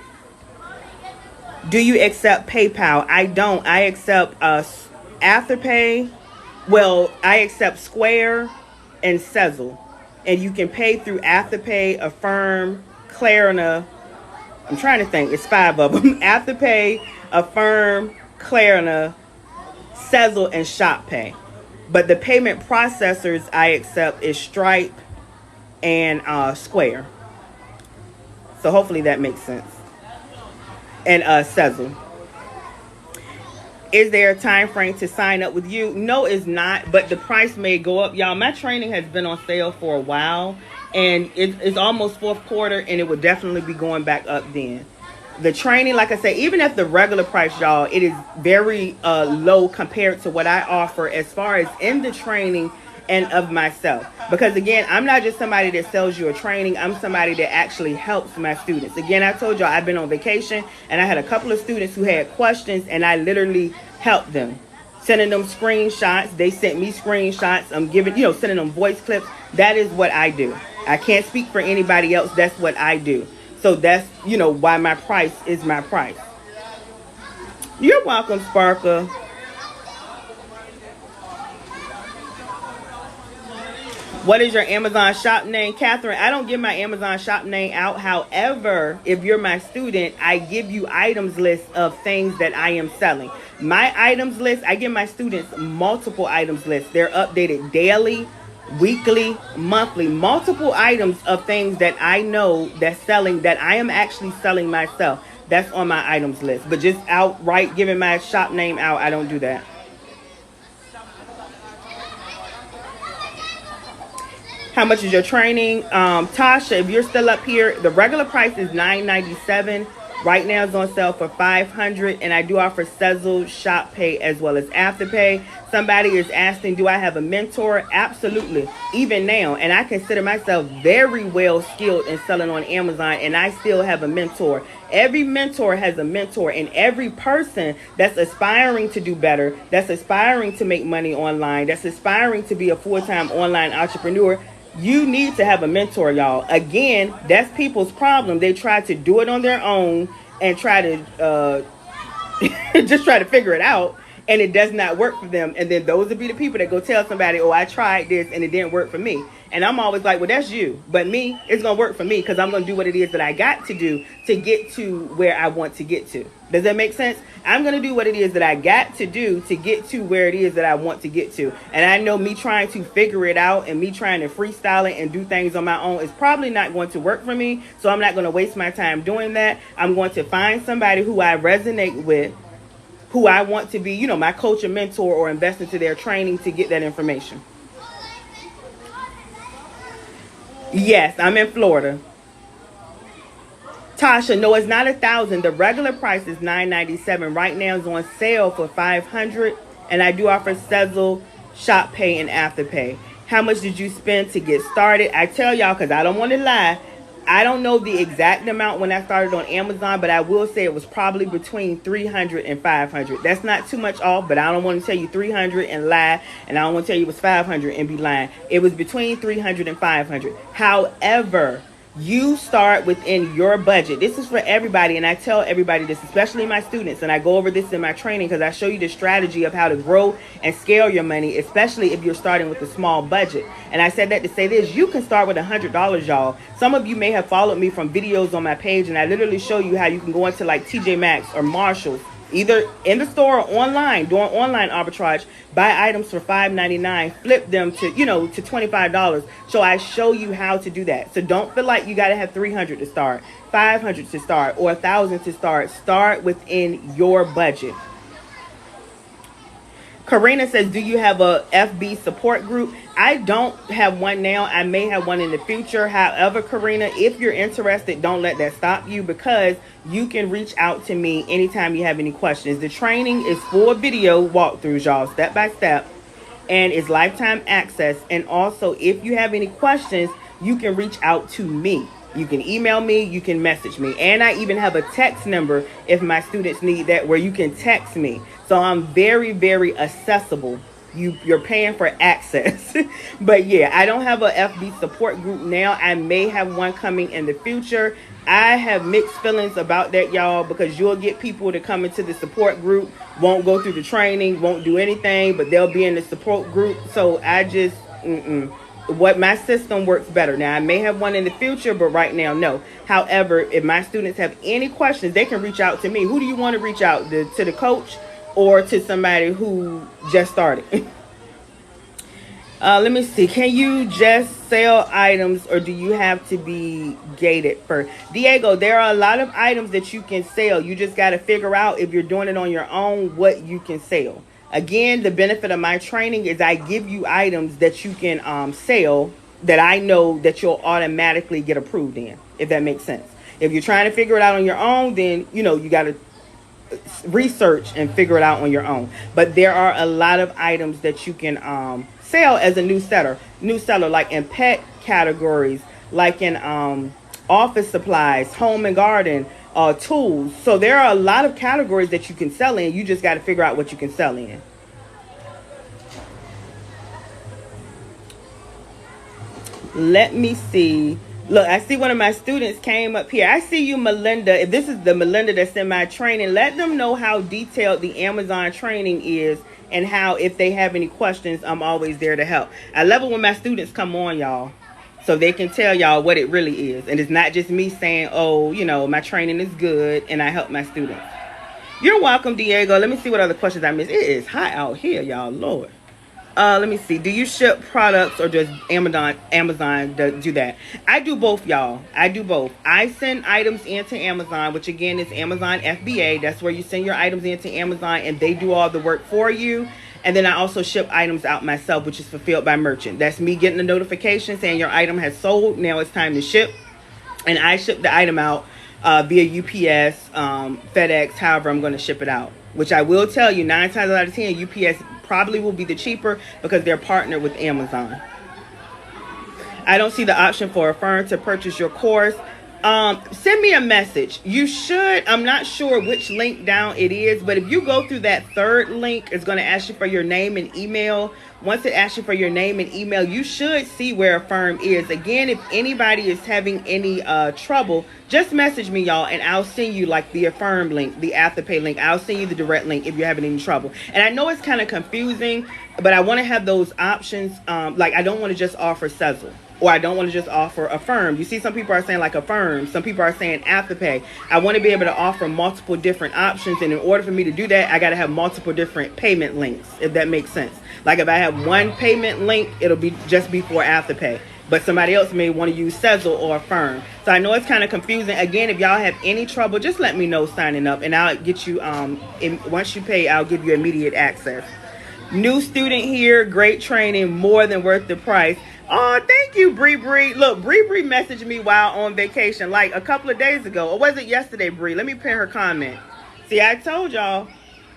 Do you accept PayPal? I don't. I accept Afterpay. Well, I accept Square and Sezzle. And you can pay through Afterpay, Affirm, Klarna. I'm trying to think. It's 5 of them. Afterpay, Affirm, Klarna, Sezzle, and ShopPay. But the payment processors I accept is Stripe and Square. So hopefully that makes sense. And Sezzle. Is there a time frame to sign up with you? No, it's not, but the price may go up. Y'all, my training has been on sale for a while, and it's almost fourth quarter, and it will definitely be going back up then. The training, like I said, even at the regular price, y'all, it is very low compared to what I offer as far as in the training and of myself. Because again, I'm not just somebody that sells you a training. I'm somebody that actually helps my students. Again, I told y'all I've been on vacation and I had a couple of students who had questions and I literally helped them. Sending them screenshots. They sent me screenshots. I'm giving, sending them voice clips. That is what I do. I can't speak for anybody else. That's what I do. So that's, why my price is my price. You're welcome, Sparkle. What is your Amazon shop name? Catherine, I don't give my Amazon shop name out. However, if you're my student, I give you items list of things that I am selling. My items list, I give my students multiple items lists. They're updated daily, weekly, monthly, multiple items of things that I know that's selling, that I am actually selling myself. That's on my items list. But just outright giving my shop name out, I don't do that. How much is your training? Tasha, if you're still up here, the regular price is $9.97. Right now it's on sale for $500, and I do offer Sezzle, ShopPay, as well as Afterpay. Somebody is asking, do I have a mentor? Absolutely, even now. And I consider myself very well skilled in selling on Amazon, and I still have a mentor. Every mentor has a mentor, and every person that's aspiring to do better, that's aspiring to make money online, that's aspiring to be a full-time online entrepreneur, you need to have a mentor, y'all. Again, that's people's problem. They try to do it on their own and try to just try to figure it out, and it does not work for them. And then those will be the people that go tell somebody, oh, I tried this and it didn't work for me. And I'm always like, well, that's you. But me, it's going to work for me because I'm going to do what it is that I got to do to get to where I want to get to. Does that make sense? I'm going to do what it is that I got to do to get to where it is that I want to get to. And I know me trying to figure it out and me trying to freestyle it and do things on my own is probably not going to work for me. So I'm not going to waste my time doing that. I'm going to find somebody who I resonate with, who I want to be, my coach or mentor, or invest into their training to get that information. Yes, I'm in Florida. Tasha, no, it's not $1,000. The regular price is $9.97. Right now it's on sale for $500, and I do offer Sezzle, ShopPay, and Afterpay. How much did you spend to get started? I tell y'all, because I don't want to lie, I don't know the exact amount when I started on Amazon, but I will say it was probably between $300 and $500. That's not too much off, but I don't want to tell you $300 and lie, and I don't want to tell you it was $500 and be lying. It was between $300 and $500. However, you start within your budget. This is for everybody, and I tell everybody this, especially my students, and I go over this in my training because I show you the strategy of how to grow and scale your money, especially if you're starting with a small budget. And I said that to say this: you can start with $100, y'all. Some of you may have followed me from videos on my page, and I literally show you how you can go into like TJ Maxx or Marshalls, either in the store or online, doing online arbitrage, buy items for $5.99, flip them to, to $25. So I show you how to do that. So don't feel like you got to have $300 to start, $500 to start, or $1,000 to start. Start within your budget. Karina says, do you have a FB support group? I don't have one now. I may have one in the future. However, Karina, if you're interested, don't let that stop you, because you can reach out to me anytime you have any questions. The training is full video walkthroughs, y'all, step by step, and it's lifetime access. And also, if you have any questions, you can reach out to me. You can email me, you can message me. And I even have a text number if my students need that, where you can text me. So I'm very, very accessible. You're paying for access. But yeah, I don't have a FB support group now. I may have one coming in the future. I have mixed feelings about that, y'all, because you'll get people to come into the support group, won't go through the training, won't do anything, but they'll be in the support group. So I just, what my system works better. Now, I may have one in the future, but right now, no. However, if my students have any questions, they can reach out to me. Who do you want to reach out to the coach or to somebody who just started? Let me see. Can you just sell items, or do you have to be gated first? Diego, there are a lot of items that you can sell. You just got to figure out, if you're doing it on your own, what you can sell. Again, the benefit of my training is I give you items that you can sell that I know that you'll automatically get approved in, if that makes sense. If you're trying to figure it out on your own, then, you got to research and figure it out on your own. But there are a lot of items that you can sell as a new seller, like in pet categories, like in office supplies, home and garden, tools. So there are a lot of categories that you can sell in. You just got to figure out what you can sell in. Let me see. Look, I see one of my students came up here. I see you, Melinda. If this is the Melinda that's in my training, let them know how detailed the Amazon training is, and how, if they have any questions, I'm always there to help. I love it when my students come on, y'all, so they can tell y'all what it really is. And it's not just me saying, oh, my training is good and I help my students. You're welcome, Diego. Let me see what other questions I missed. It is hot out here, y'all. Lord. Let me see. Do you ship products, or does Amazon do that? I do both, y'all. I do both. I send items into Amazon, which again is Amazon FBA. That's where you send your items into Amazon and they do all the work for you. And then I also ship items out myself, which is fulfilled by merchant. That's me getting a notification saying your item has sold. Now it's time to ship. And I ship the item out via UPS, FedEx, however I'm going to ship it out. Which I will tell you, 9 times out of 10, UPS probably will be the cheaper, because they're partnered with Amazon. I don't see the option for a firm to purchase your course. Send me a message. You should. I'm not sure which link down it is, but if you go through that third link, it's going to ask you for your name and email. Once it asks you for your name and email, you should see where a firm is. Again, if anybody is having any trouble, just message me, y'all, and I'll send you like the Affirm link, the Afterpay link. I'll send you the direct link if you're having any trouble. And I know it's kind of confusing, but I want to have those options. Like, I don't want to just offer Sezzle, or I don't want to just offer Affirm. You see, some people are saying like Affirm. Some people are saying Afterpay. I want to be able to offer multiple different options. And in order for me to do that, I got to have multiple different payment links, if that makes sense. Like, if I have one payment link, it'll be just be for Afterpay. But somebody else may want to use Sezzle or Affirm. So I know it's kind of confusing. Again, if y'all have any trouble, just let me know signing up, and I'll get you, once you pay, I'll give you immediate access. New student here. Great training. More than worth the price. Oh, thank you, Bree Bree. Look, Bree Bree messaged me while on vacation, like a couple of days ago. Or was it yesterday, Bree? Let me pin her comment. See, I told y'all.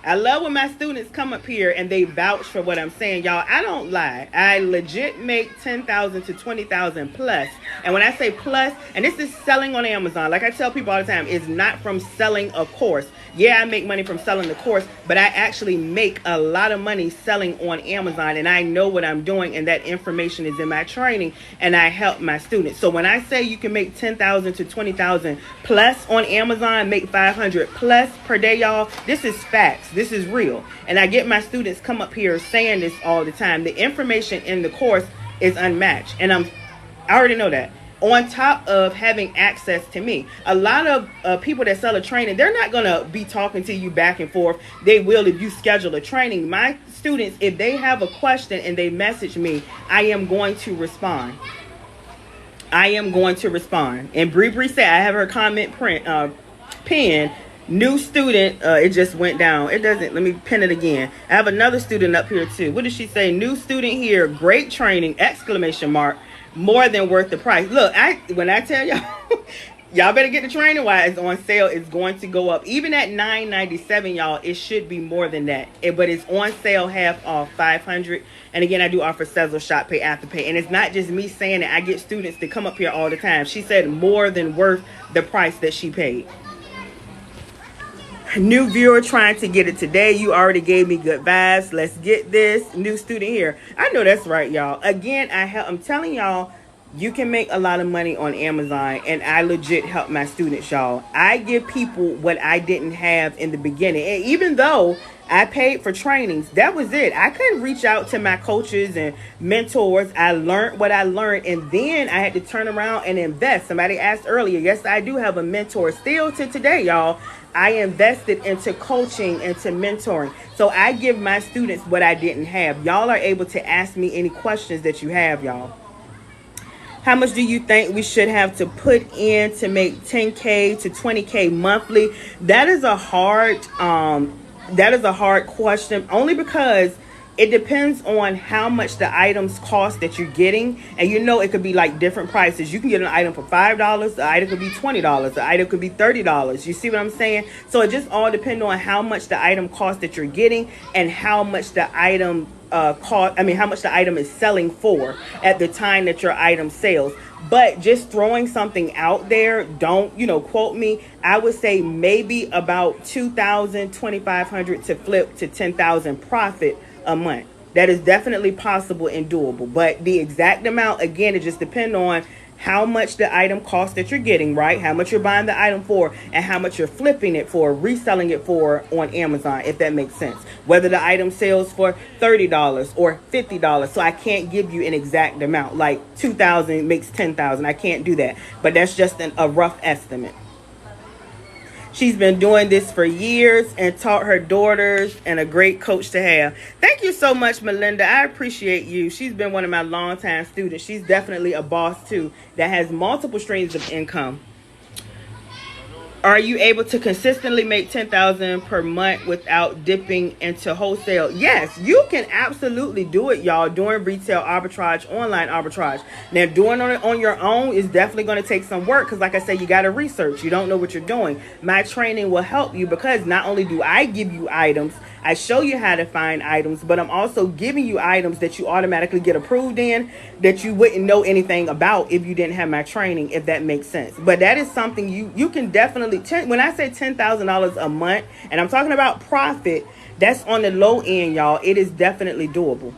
I love when my students come up here and they vouch for what I'm saying. Y'all, I don't lie. I legit make 10,000 to 20,000 plus. And when I say plus, and this is selling on Amazon, like I tell people all the time, it's not from selling a course. Yeah, I make money from selling the course, but I actually make a lot of money selling on Amazon, and I know what I'm doing, and that information is in my training, and I help my students. So when I say you can make 10,000 to 20,000 plus on Amazon, make 500 plus per day, y'all, this is facts. This is real. And I get my students come up here saying this all the time. The information in the course is unmatched, and I already know that. On top of having access to me, a lot of people that sell a training, they're not going to be talking to you back and forth. They will if you schedule a training. My students, if they have a question and they message me, I am going to respond. I am going to respond. And Bree Bree said, I have her comment pinned. New student, it just went down. It doesn't, let me pin it again. I have another student up here too. What did she say? New student here, great training, exclamation mark, more than worth the price. Look, when I tell y'all, y'all better get the training while it's on sale. It's going to go up. Even at $9.97, y'all, it should be more than that. But it's on sale, half off, $500. And again, I do offer Sezzle, Shop Pay, Afterpay. And it's not just me saying it. I get students to come up here all the time. She said more than worth the price that she paid. New viewer trying to get it today. You already gave me good vibes. Let's get this. New student here. I know that's right, y'all. Again, I'm telling y'all, you can make a lot of money on Amazon, and I legit help my students, y'all. I give people what I didn't have in the beginning. And even though I paid for trainings, that was it. I couldn't reach out to my coaches and mentors. I learned what I learned, and then I had to turn around and invest. Somebody asked earlier. Yes, I do have a mentor still to today, y'all. I invested into coaching, into mentoring. So I give my students what I didn't have. Y'all are able to ask me any questions that you have, y'all. How much do you think we should have to put in to make 10K to 20K monthly? That is a hard question, only because it depends on how much the items cost that you're getting. And you know, it could be like different prices. You can get an item for $5. The item could be $20. The item could be $30. You see what I'm saying? So it just all depends on how much the item cost that you're getting and how much the item how much the item is selling for at the time that your item sells. But just throwing something out there, don't, quote me. I would say maybe about $2,000, $2,500 to flip to $10,000 profit a month. That is definitely possible and doable. But the exact amount, again, it just depends on how much the item costs that you're getting, right? How much you're buying the item for, and how much you're flipping it for, reselling it for on Amazon, if that makes sense. Whether the item sells for $30 or $50. So I can't give you an exact amount. Like 2,000 makes 10,000. I can't do that. But that's just a rough estimate. She's been doing this for years and taught her daughters, and a great coach to have. Thank you so much, Melinda. I appreciate you. She's been one of my longtime students. She's definitely a boss too that has multiple streams of income. Are you able to consistently make $10,000 per month without dipping into wholesale? Yes, you can absolutely do it, y'all, doing retail arbitrage, online arbitrage. Now, doing it on your own is definitely going to take some work because, like I said, you got to research. You don't know what you're doing. My training will help you because not only do I give you items, I show you how to find items, but I'm also giving you items that you automatically get approved in that you wouldn't know anything about if you didn't have my training, if that makes sense. But that is something you can definitely, when I say $10,000 a month, and I'm talking about profit, that's on the low end, y'all. It is definitely doable.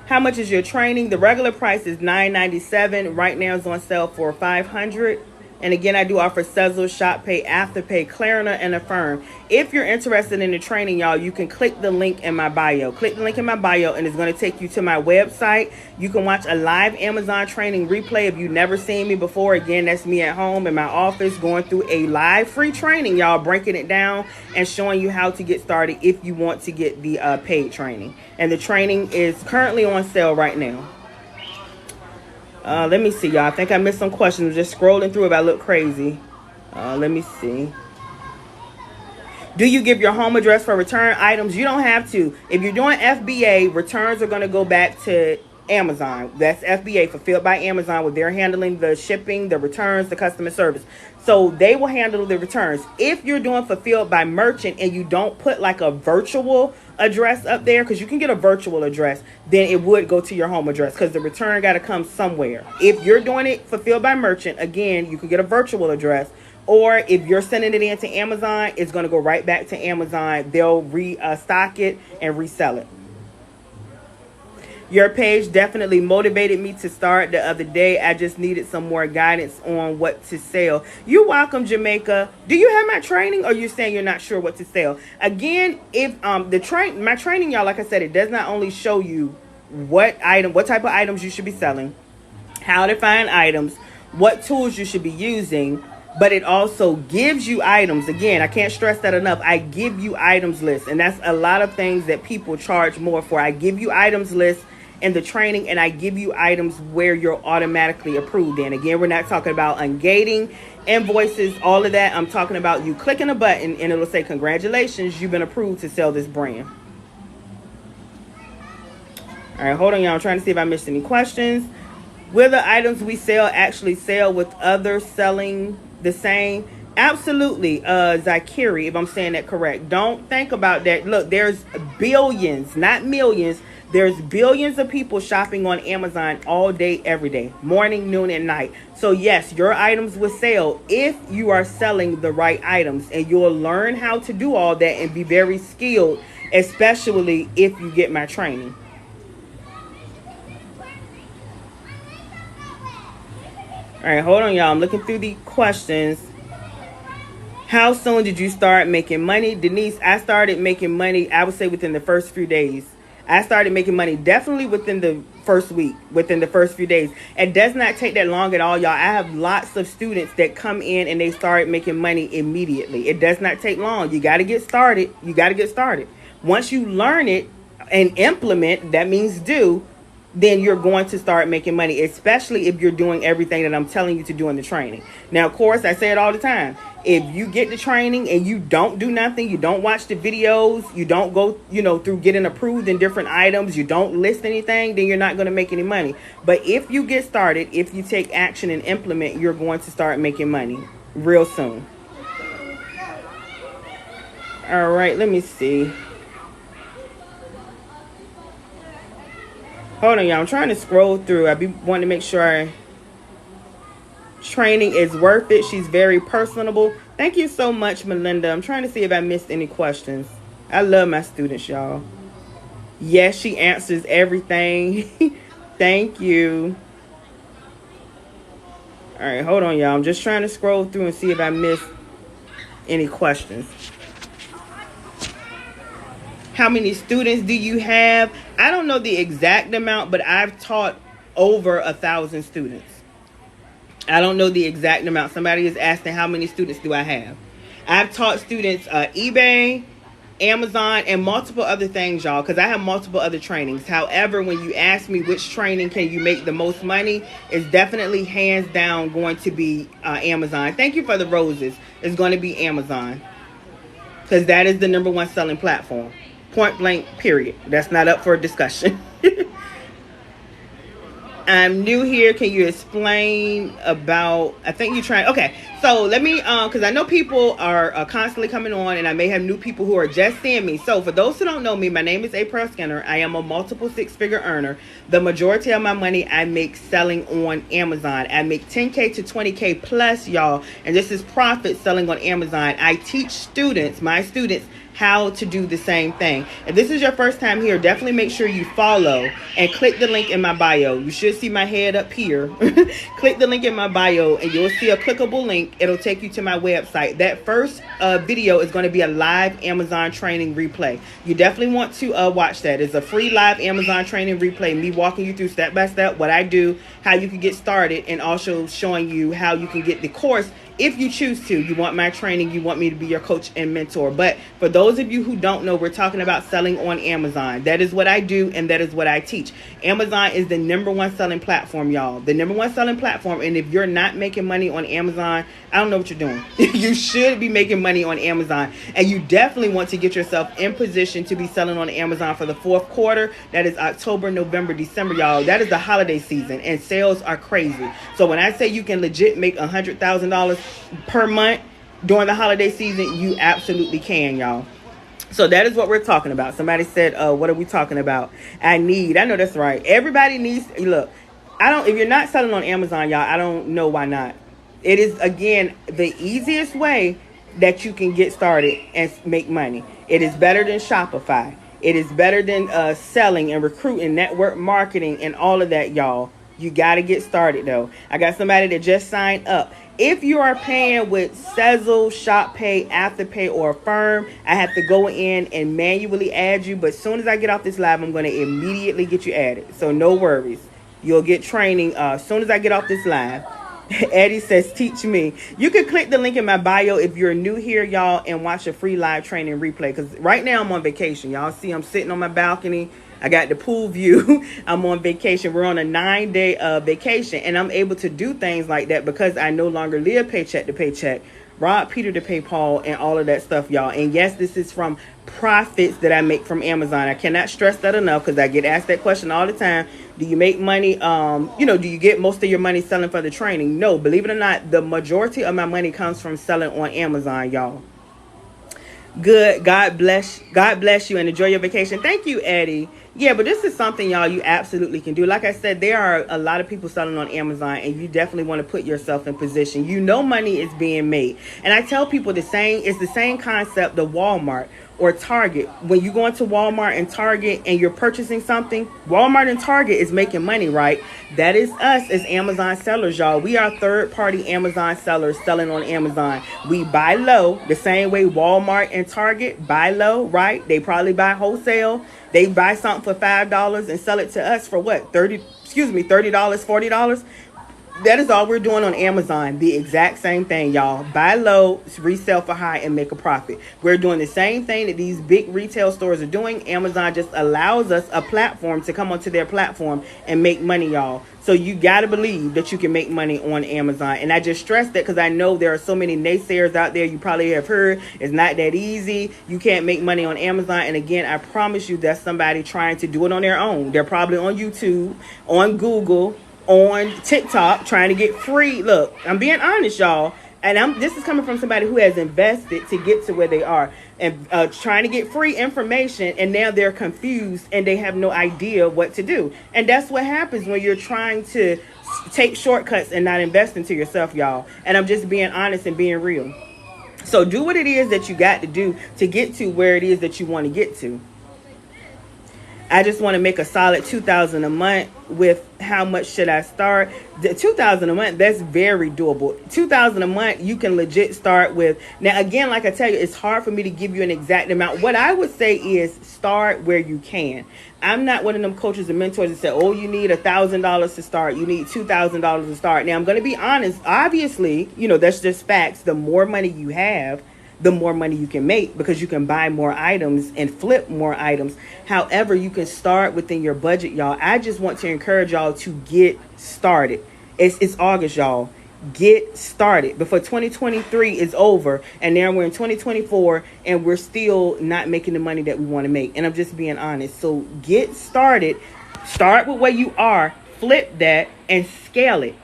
How much is your training? The regular price is $9.97. Right now it's on sale for $500. And again, I do offer Sezzle, Shop Pay, Afterpay, Klarna, and Affirm. If you're interested in the training, y'all, you can click the link in my bio. Click the link in my bio, and it's going to take you to my website. You can watch a live Amazon training replay if you've never seen me before. Again, that's me at home in my office going through a live free training, y'all, breaking it down and showing you how to get started if you want to get the paid training. And the training is currently on sale right now. Let me see, y'all. I think I missed some questions. Just scrolling through if I look crazy. Let me see. Do you give your home address for return items? You don't have to. If you're doing FBA, returns are going to go back to Amazon. That's FBA, Fulfilled by Amazon, where they're handling the shipping, the returns, the customer service. So they will handle the returns. If you're doing Fulfilled by Merchant and you don't put like a virtual address up there, because you can get a virtual address, then it would go to your home address because the return got to come somewhere. If you're doing it Fulfilled by Merchant, again, you can get a virtual address. Or if you're sending it into Amazon, it's going to go right back to Amazon. They'll restock it and resell it. Your page definitely motivated me to start the other day. I just needed some more guidance on what to sell. You're welcome, Jamaica. Do you have my training, or you're saying you're not sure what to sell? Again, if my training, y'all, like I said, it does not only show you what type of items you should be selling, how to find items, what tools you should be using, but it also gives you items. Again, I can't stress that enough. I give you items lists, and that's a lot of things that people charge more for. I give you items lists, in the training, and I give you items where you're automatically approved. And again, we're not talking about ungating, invoices, all of that. I'm talking about you clicking a button and it'll say, congratulations, you've been approved to sell this brand. All right, hold on, y'all. I'm trying to see if I missed any questions. Will the items we sell actually sell with others selling the same? Absolutely, Zakiri, if I'm saying that correct. Don't think about that. Look, there's billions, not millions. There's billions of people shopping on Amazon all day, every day, morning, noon, and night. So yes, your items will sell if you are selling the right items, and you'll learn how to do all that and be very skilled, especially if you get my training. All right, hold on, y'all. I'm looking through the questions. How soon did you start making money? Denise, I started making money, I would say, within the first few days. I started making money definitely within the first week, within the first few days. It does not take that long at all, y'all. I have lots of students that come in and they start making money immediately. It does not take long. You got to get started. You got to get started. Once you learn it and implement, that means do, then you're going to start making money, especially if you're doing everything that I'm telling you to do in the training. Now, of course, I say it all the time. If you get the training and you don't do nothing, you don't watch the videos, you don't go, through getting approved in different items, you don't list anything, then you're not going to make any money. But if you get started, if you take action and implement, you're going to start making money real soon. All right, let me see. Hold on, y'all. I'm trying to scroll through. I be wanting to make sure training is worth it. She's very personable. Thank you so much, Melinda. I'm trying to see if I missed any questions. I love my students, y'all. Yes, she answers everything. Thank you. All right, hold on, y'all. I'm just trying to scroll through and see if I missed any questions. How many students do you have? I don't know the exact amount, but I've taught over 1,000 students. I don't know the exact amount. Somebody is asking how many students do I have. I've taught students eBay, Amazon, and multiple other things, y'all, because I have multiple other trainings. However, when you ask me which training can you make the most money, it's definitely hands down going to be Amazon. Thank you for the roses. It's going to be Amazon, because that is the number one selling platform. Point blank, period. That's not up for discussion. I'm new here. Can you explain about, I think you're trying, okay. So let me, because I know people are constantly coming on, and I may have new people who are just seeing me. So for those who don't know me, my name is April Skinner. I am a multiple six-figure earner. The majority of my money I make selling on Amazon. I make 10K to 20K plus, y'all. And this is profit selling on Amazon. I teach students, my students, how to do the same thing. If this is your first time here, definitely make sure you follow and click the link in my bio. You should see my head up here. Click the link in my bio and you'll see a clickable link. It'll take you to my website. That first video is going to be a live Amazon training replay. You definitely want to watch that. It's a free live Amazon training replay, me walking you through step by step what I do, how you can get started, and also showing you how you can get the course if you choose to. You want my training, you want me to be your coach and mentor. But for those of you who don't know, we're talking about selling on Amazon. That is what I do, and that is what I teach. Amazon is the number one selling platform, y'all. The number one selling platform. And if you're not making money on Amazon, I don't know what you're doing. You should be making money on Amazon. And you definitely want to get yourself in position to be selling on Amazon for the fourth quarter. That is October, November, December, y'all. That is the holiday season, and sales are crazy. So when I say you can legit make $100,000 per month during the holiday season, you absolutely can, y'all. So that is what we're talking about. Somebody said, what are we talking about? I know that's right. Everybody needs, look, if you're not selling on Amazon, y'all, I don't know why not. It is, again, the easiest way that you can get started and make money. It is better than Shopify. It is better than selling and recruiting, network marketing, and all of that, y'all. You got to get started, though. I got somebody that just signed up. If you are paying with Sezzle, ShopPay, Afterpay, or Affirm, I have to go in and manually add you. But as soon as I get off this live, I'm going to immediately get you added. So no worries. You'll get training as soon as I get off this live. Eddie says, teach me. You can click the link in my bio if you're new here, y'all, and watch a free live training replay. Because right now I'm on vacation. Y'all see I'm sitting on my balcony. I got the pool view. I'm on vacation. We're on a 9-day vacation, and I'm able to do things like that because I no longer live paycheck to paycheck, rob Peter to pay Paul, and all of that stuff, y'all. And yes, this is from profits that I make from Amazon. I cannot stress that enough because I get asked that question all the time. Do you make money? Do you get most of your money selling for the training? No, believe it or not, the majority of my money comes from selling on Amazon, y'all. Good. God bless you and enjoy your vacation. Thank you, Eddie. Yeah, but this is something, y'all, you absolutely can do. Like I said, there are a lot of people selling on Amazon, and you definitely want to put yourself in position. You know money is being made. And I tell people it's the same concept of Walmart or Target. When you go into Walmart and Target and you're purchasing something, Walmart and Target is making money, right? That is us as Amazon sellers, y'all. We are third-party Amazon sellers selling on Amazon. We buy low the same way Walmart and Target buy low, right? They probably buy wholesale. They buy something for $5 and sell it to us for what? $30, $40. That is all we're doing on Amazon. The exact same thing, y'all. Buy low, resell for high, and make a profit. We're doing the same thing that these big retail stores are doing. Amazon just allows us a platform to come onto their platform and make money, y'all. So you got to believe that you can make money on Amazon. And I just stress that because I know there are so many naysayers out there. You probably have heard it's not that easy. You can't make money on Amazon. And again, I promise you that's somebody trying to do it on their own. They're probably on YouTube, on Google, on TikTok, trying to get free. Look, I'm being honest, y'all. And this is coming from somebody who has invested to get to where they are and trying to get free information. And now they're confused and they have no idea what to do. And that's what happens when you're trying to take shortcuts and not invest into yourself, y'all. And I'm just being honest and being real. So do what it is that you got to do to get to where it is that you want to get to. I just want to make a solid $2,000 a month. With how much should I start? The $2,000 a month, that's very doable. $2,000 a month, you can legit start with. Now, again, like I tell you, it's hard for me to give you an exact amount. What I would say is start where you can. I'm not one of them coaches and mentors that say, oh, you need $1,000 to start. You need $2,000 to start. Now, I'm going to be honest. Obviously, that's just facts. The more money you have, the more money you can make because you can buy more items and flip more items. However, you can start within your budget, y'all. I just want to encourage y'all to get started. It's August, y'all. Get started before 2023 is over, and now we're in 2024 and we're still not making the money that we want to make. And I'm just being honest. So get started. Start with where you are, flip that, and scale it.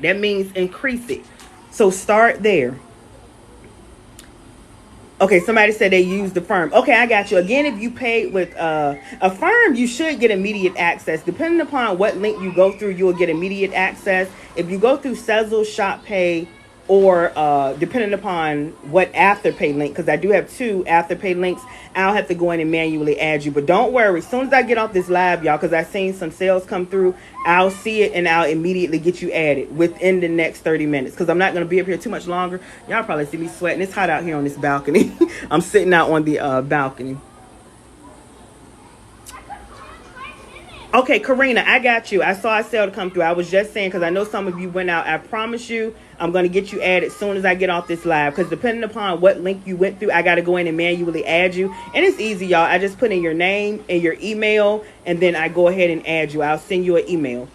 That means increase it. So start there. Okay, somebody said they used the firm. Okay, I got you. Again, if you paid with a firm, you should get immediate access. Depending upon what link you go through, you'll get immediate access. If you go through Sezzle, ShopPay, or depending upon what Afterpay link, because I do have 2 Afterpay links, I'll have to go in and manually add you. But don't worry, as soon as I get off this live, y'all, because I've seen some sales come through, I'll see it and I'll immediately get you added within the next 30 minutes. Because I'm not going to be up here too much longer. Y'all probably see me sweating. It's hot out here on this balcony. I'm sitting out on the balcony. Okay, Karina, I got you. I saw a sale to come through. I was just saying, because I know some of you went out. I promise you, I'm going to get you added as soon as I get off this live. Because depending upon what link you went through, I got to go in and manually add you. And it's easy, y'all. I just put in your name and your email, and then I go ahead and add you. I'll send you an email.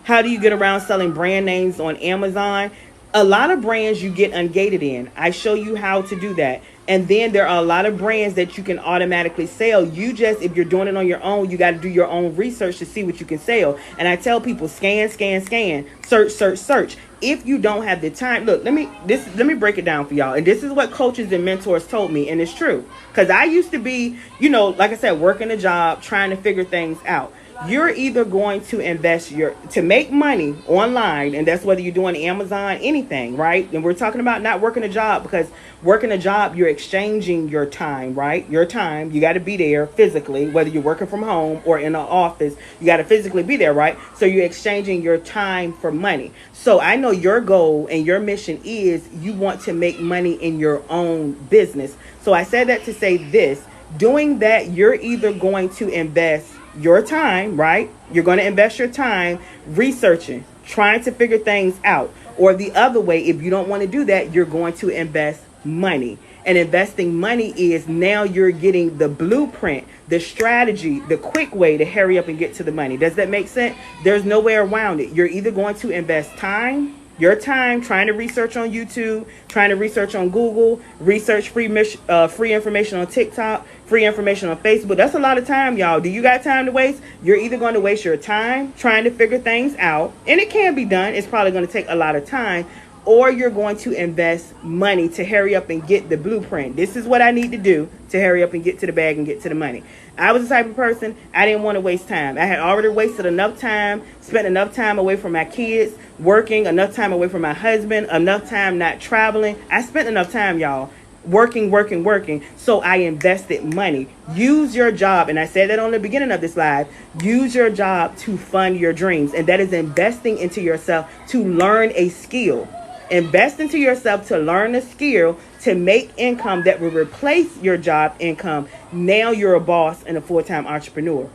How do you get around selling brand names on Amazon? A lot of brands you get ungated in. I show you how to do that. And then there are a lot of brands that you can automatically sell. You just, if you're doing it on your own, you got to do your own research to see what you can sell. And I tell people, scan, search. If you don't have the time, look, let me break it down for y'all. And this is what coaches and mentors told me. And it's true. Because I used to be, like I said, working a job, trying to figure things out. You're either going to invest to make money online, and that's whether you're doing Amazon, anything, right? And we're talking about not working a job, because working a job, you're exchanging your time, right? Your time, you got to be there physically, whether you're working from home or in an office, you got to physically be there, right? So you're exchanging your time for money. So I know your goal and your mission is you want to make money in your own business. So I said that to say this, doing that, you're either going to invest your time, right? You're going to invest your time researching, trying to figure things out. Or the other way, if you don't want to do that, you're going to invest money. And investing money is now you're getting the blueprint, the strategy, the quick way to hurry up and get to the money. Does that make sense? There's no way around it. You're either going to invest time, your time, trying to research on YouTube, trying to research on Google, research free information on TikTok, free information on Facebook. That's a lot of time, y'all. Do you got time to waste? You're either going to waste your time trying to figure things out, and it can be done. It's probably going to take a lot of time. Or you're going to invest money to hurry up and get the blueprint. This is what I need to do to hurry up and get to the bag and get to the money. I was the type of person, I didn't want to waste time. I had already wasted enough time, spent enough time away from my kids, working, enough time away from my husband, enough time not traveling. I spent enough time, y'all, working. So I invested money. Use your job. And I said that on the beginning of this live. Use your job to fund your dreams. And that is investing into yourself to learn a skill. Invest into yourself to learn a skill to make income that will replace your job income. Now you're a boss and a full-time entrepreneur.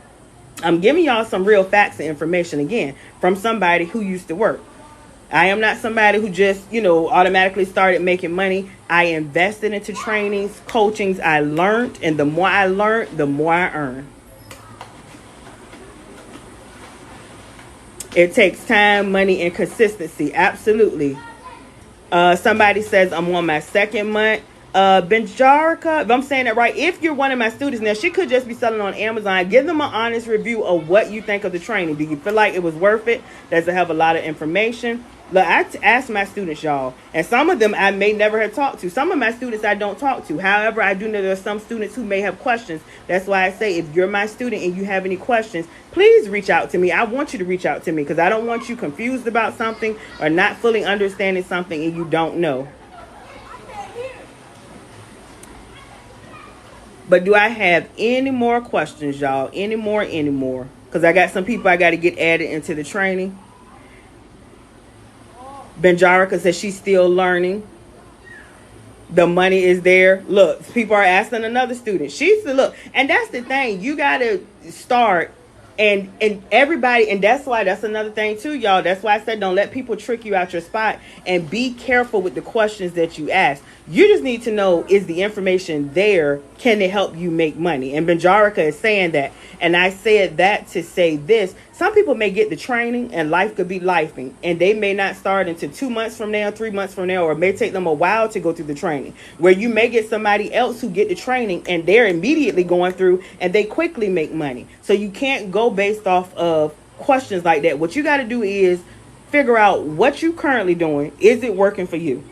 I'm giving y'all some real facts and information again from somebody who used to work. I am not somebody who just, automatically started making money. I invested into trainings, coachings. I learned, and the more I learned, the more I earned. It takes time, money, and consistency. Absolutely. Somebody says I'm on my second month. Benjarica, if I'm saying that right, if you're one of my students, now she could just be selling on Amazon. Give them an honest review of what you think of the training. Do you feel like it was worth it? Does it have a lot of information? Look, I ask my students, y'all, and some of them I may never have talked to. Some of my students I don't talk to. However, I do know there are some students who may have questions. That's why I say if you're my student and you have any questions, please reach out to me. I want you to reach out to me because I don't want you confused about something or not fully understanding something and you don't know. But do I have any more questions, y'all? Any more? Because I got some people I got to get added into the training. Benjarica says she's still learning. The money is there. Look, people are asking another student. She said, look, and that's the thing. You got to start. And everybody, and that's another thing too, y'all. That's why I said don't let people trick you out your spot, and be careful with the questions that you ask. You just need to know, is the information there? Can it help you make money? And Benjarica is saying that. And I said that to say this. Some people may get the training and life could be lifing, and they may not start until 2 months from now, 3 months from now, or it may take them a while to go through the training, where you may get somebody else who get the training and they're immediately going through and they quickly make money. So you can't go based off of questions like that. What you got to do is figure out what you currently doing. Is it working for you?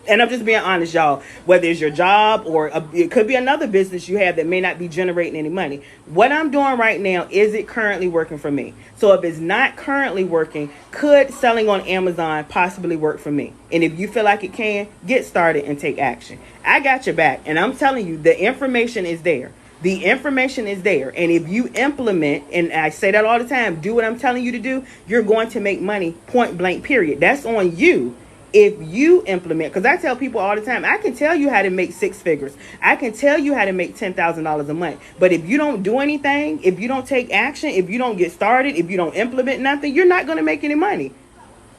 And I'm just being honest, y'all. Whether it's your job or it could be another business you have that may not be generating any money. What I'm doing right now, is it currently working for me? So if it's not currently working, could selling on Amazon possibly work for me? And if you feel like it can, get started and take action. I got your back. And I'm telling you, the information is there. The information is there. And if you implement, and I say that all the time, do what I'm telling you to do, you're going to make money, point blank, period. That's on you. If you implement, because I tell people all the time, I can tell you how to make 6 figures. I can tell you how to make $10,000 a month. But if you don't do anything, if you don't take action, if you don't get started, if you don't implement nothing, you're not going to make any money.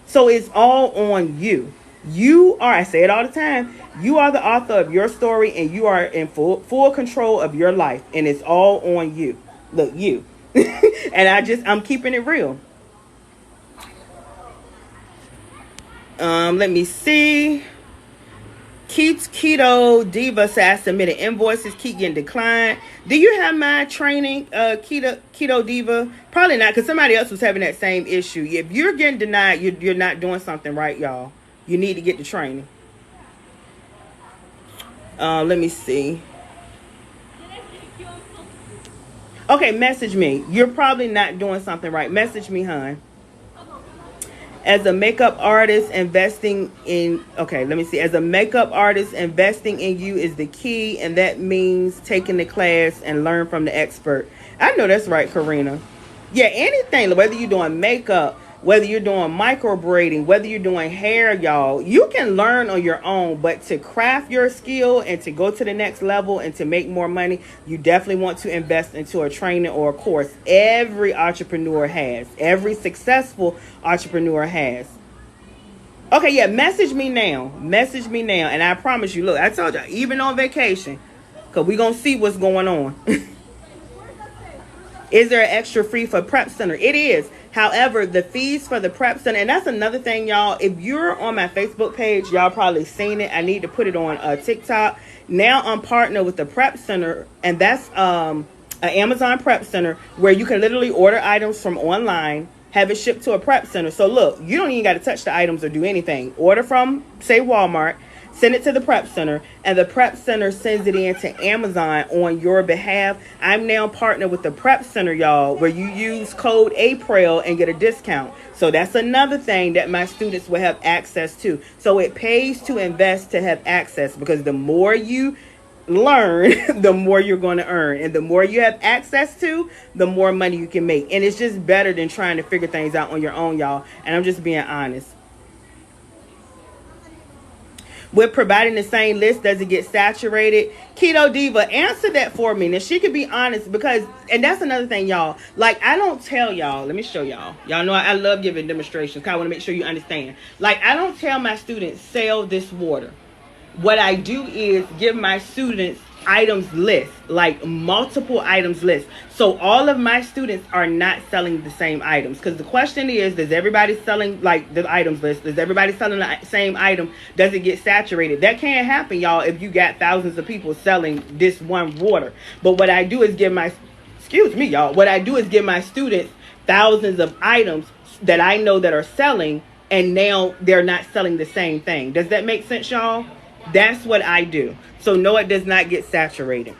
So it's all on you. You are, I say it all the time, you are the author of your story, and you are in full control of your life. And it's all on you. Look, you. And I'm keeping it real. Let me see. Keto Diva says I submitted invoices, keep getting declined. Do you have my training, Keto Diva? Probably not, because somebody else was having that same issue. If you're getting denied, you're not doing something right, y'all. You need to get the training. Let me see. Okay, message me. You're probably not doing something right. Message me, hon. As a makeup artist, investing in, okay, let me see. As a makeup artist, investing in you is the key, and that means taking the class and learn from the expert. I know that's right, Karina. Yeah, anything, whether you're doing makeup, whether you're doing microblading, whether you're doing hair, y'all, you can learn on your own. But to craft your skill and to go to the next level and to make more money, you definitely want to invest into a training or a course. Every entrepreneur has. Every successful entrepreneur has. Okay, yeah, message me now. Message me now. And I promise you, look, I told you, even on vacation, because we going to see what's going on. Is there an extra fee for Prep Center? It is. However, the fees for the Prep Center, and that's another thing, y'all. If you're on my Facebook page, y'all probably seen it. I need to put it on TikTok. Now I'm partnered with the Prep Center, and that's an Amazon Prep Center where you can literally order items from online, have it shipped to a Prep Center. So look, you don't even got to touch the items or do anything. Order from, say, Walmart. Send it to the Prep Center, and the Prep Center sends it in to Amazon on your behalf. I'm now partnered with the Prep Center, y'all, where you use code APRIL and get a discount. So that's another thing that my students will have access to. So it pays to invest to have access, because the more you learn, the more you're going to earn. And the more you have access to, the more money you can make. And it's just better than trying to figure things out on your own, y'all. And I'm just being honest. With providing the same list, does it get saturated? Keto Diva, answer that for me. Now, she could be honest, because, and that's another thing, y'all. Like, I don't tell y'all. Let me show y'all. Y'all know I love giving demonstrations. I want to make sure you understand. Like, I don't tell my students, sell this water. What I do is give my students items list, like multiple items list. So all of my students are not selling the same items, because the question is everybody selling like the items list? Is everybody selling the same item? Does it get saturated? That can't happen, y'all, if you got thousands of people selling this one water. But what I do is give my, excuse me, y'all, what I do is give my students thousands of items that I know that are selling, and now they're not selling the same thing. Does that make sense, y'all? That's what I do. So no, it does not get saturated.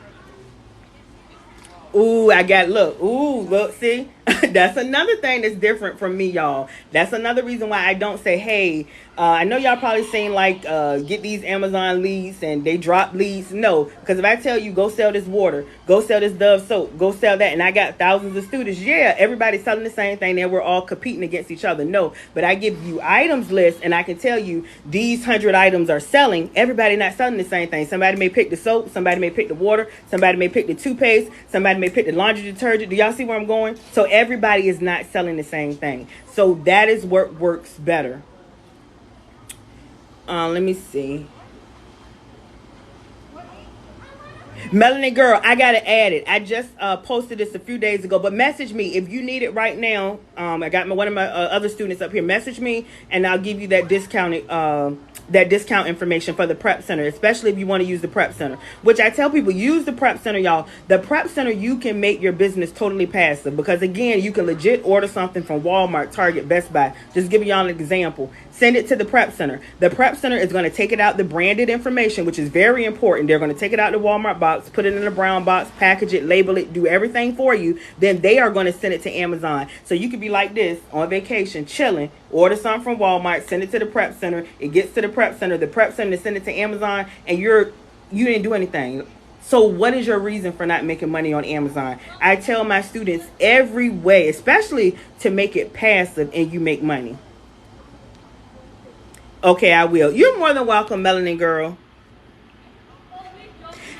Ooh, I got, look, see? That's another thing that's different from me, y'all. That's another reason why I don't say, hey, I know y'all probably seen like get these Amazon leads and they drop leads. No, because if I tell you go sell this water, go sell this Dove soap, go sell that, and I got thousands of students, yeah, everybody's selling the same thing, and we're all competing against each other. No, but I give you items list, and I can tell you these 100 items are selling. Everybody not selling the same thing. Somebody may pick the soap, somebody may pick the water, somebody may pick the toothpaste, somebody may pick the laundry detergent. Do y'all see where I'm going? So everybody is not selling the same thing. So that is what works better. Let me see. Melanin Girl, I gotta add it. I just posted this a few days ago, but message me if you need it right now. I got one of my other students up here. Message me, and I'll give you that discount information for the Prep Center, especially if you want to use the Prep Center. Which I tell people, use the Prep Center, y'all. The Prep Center, you can make your business totally passive, because again, you can legit order something from Walmart, Target, Best Buy. Just giving y'all an example. Send it to the Prep Center. The Prep Center is going to take it out the branded information, which is very important. They're going to take it out the Walmart box, put it in a brown box, package it, label it, do everything for you. Then they are going to send it to Amazon. So you could be like this on vacation, chilling, order something from Walmart, send it to the Prep Center. It gets to the Prep Center. The Prep Center send it to Amazon, and you didn't do anything. So what is your reason for not making money on Amazon? I tell my students every way, especially to make it passive and you make money. Okay, I will. You're more than welcome, Melanin Girl.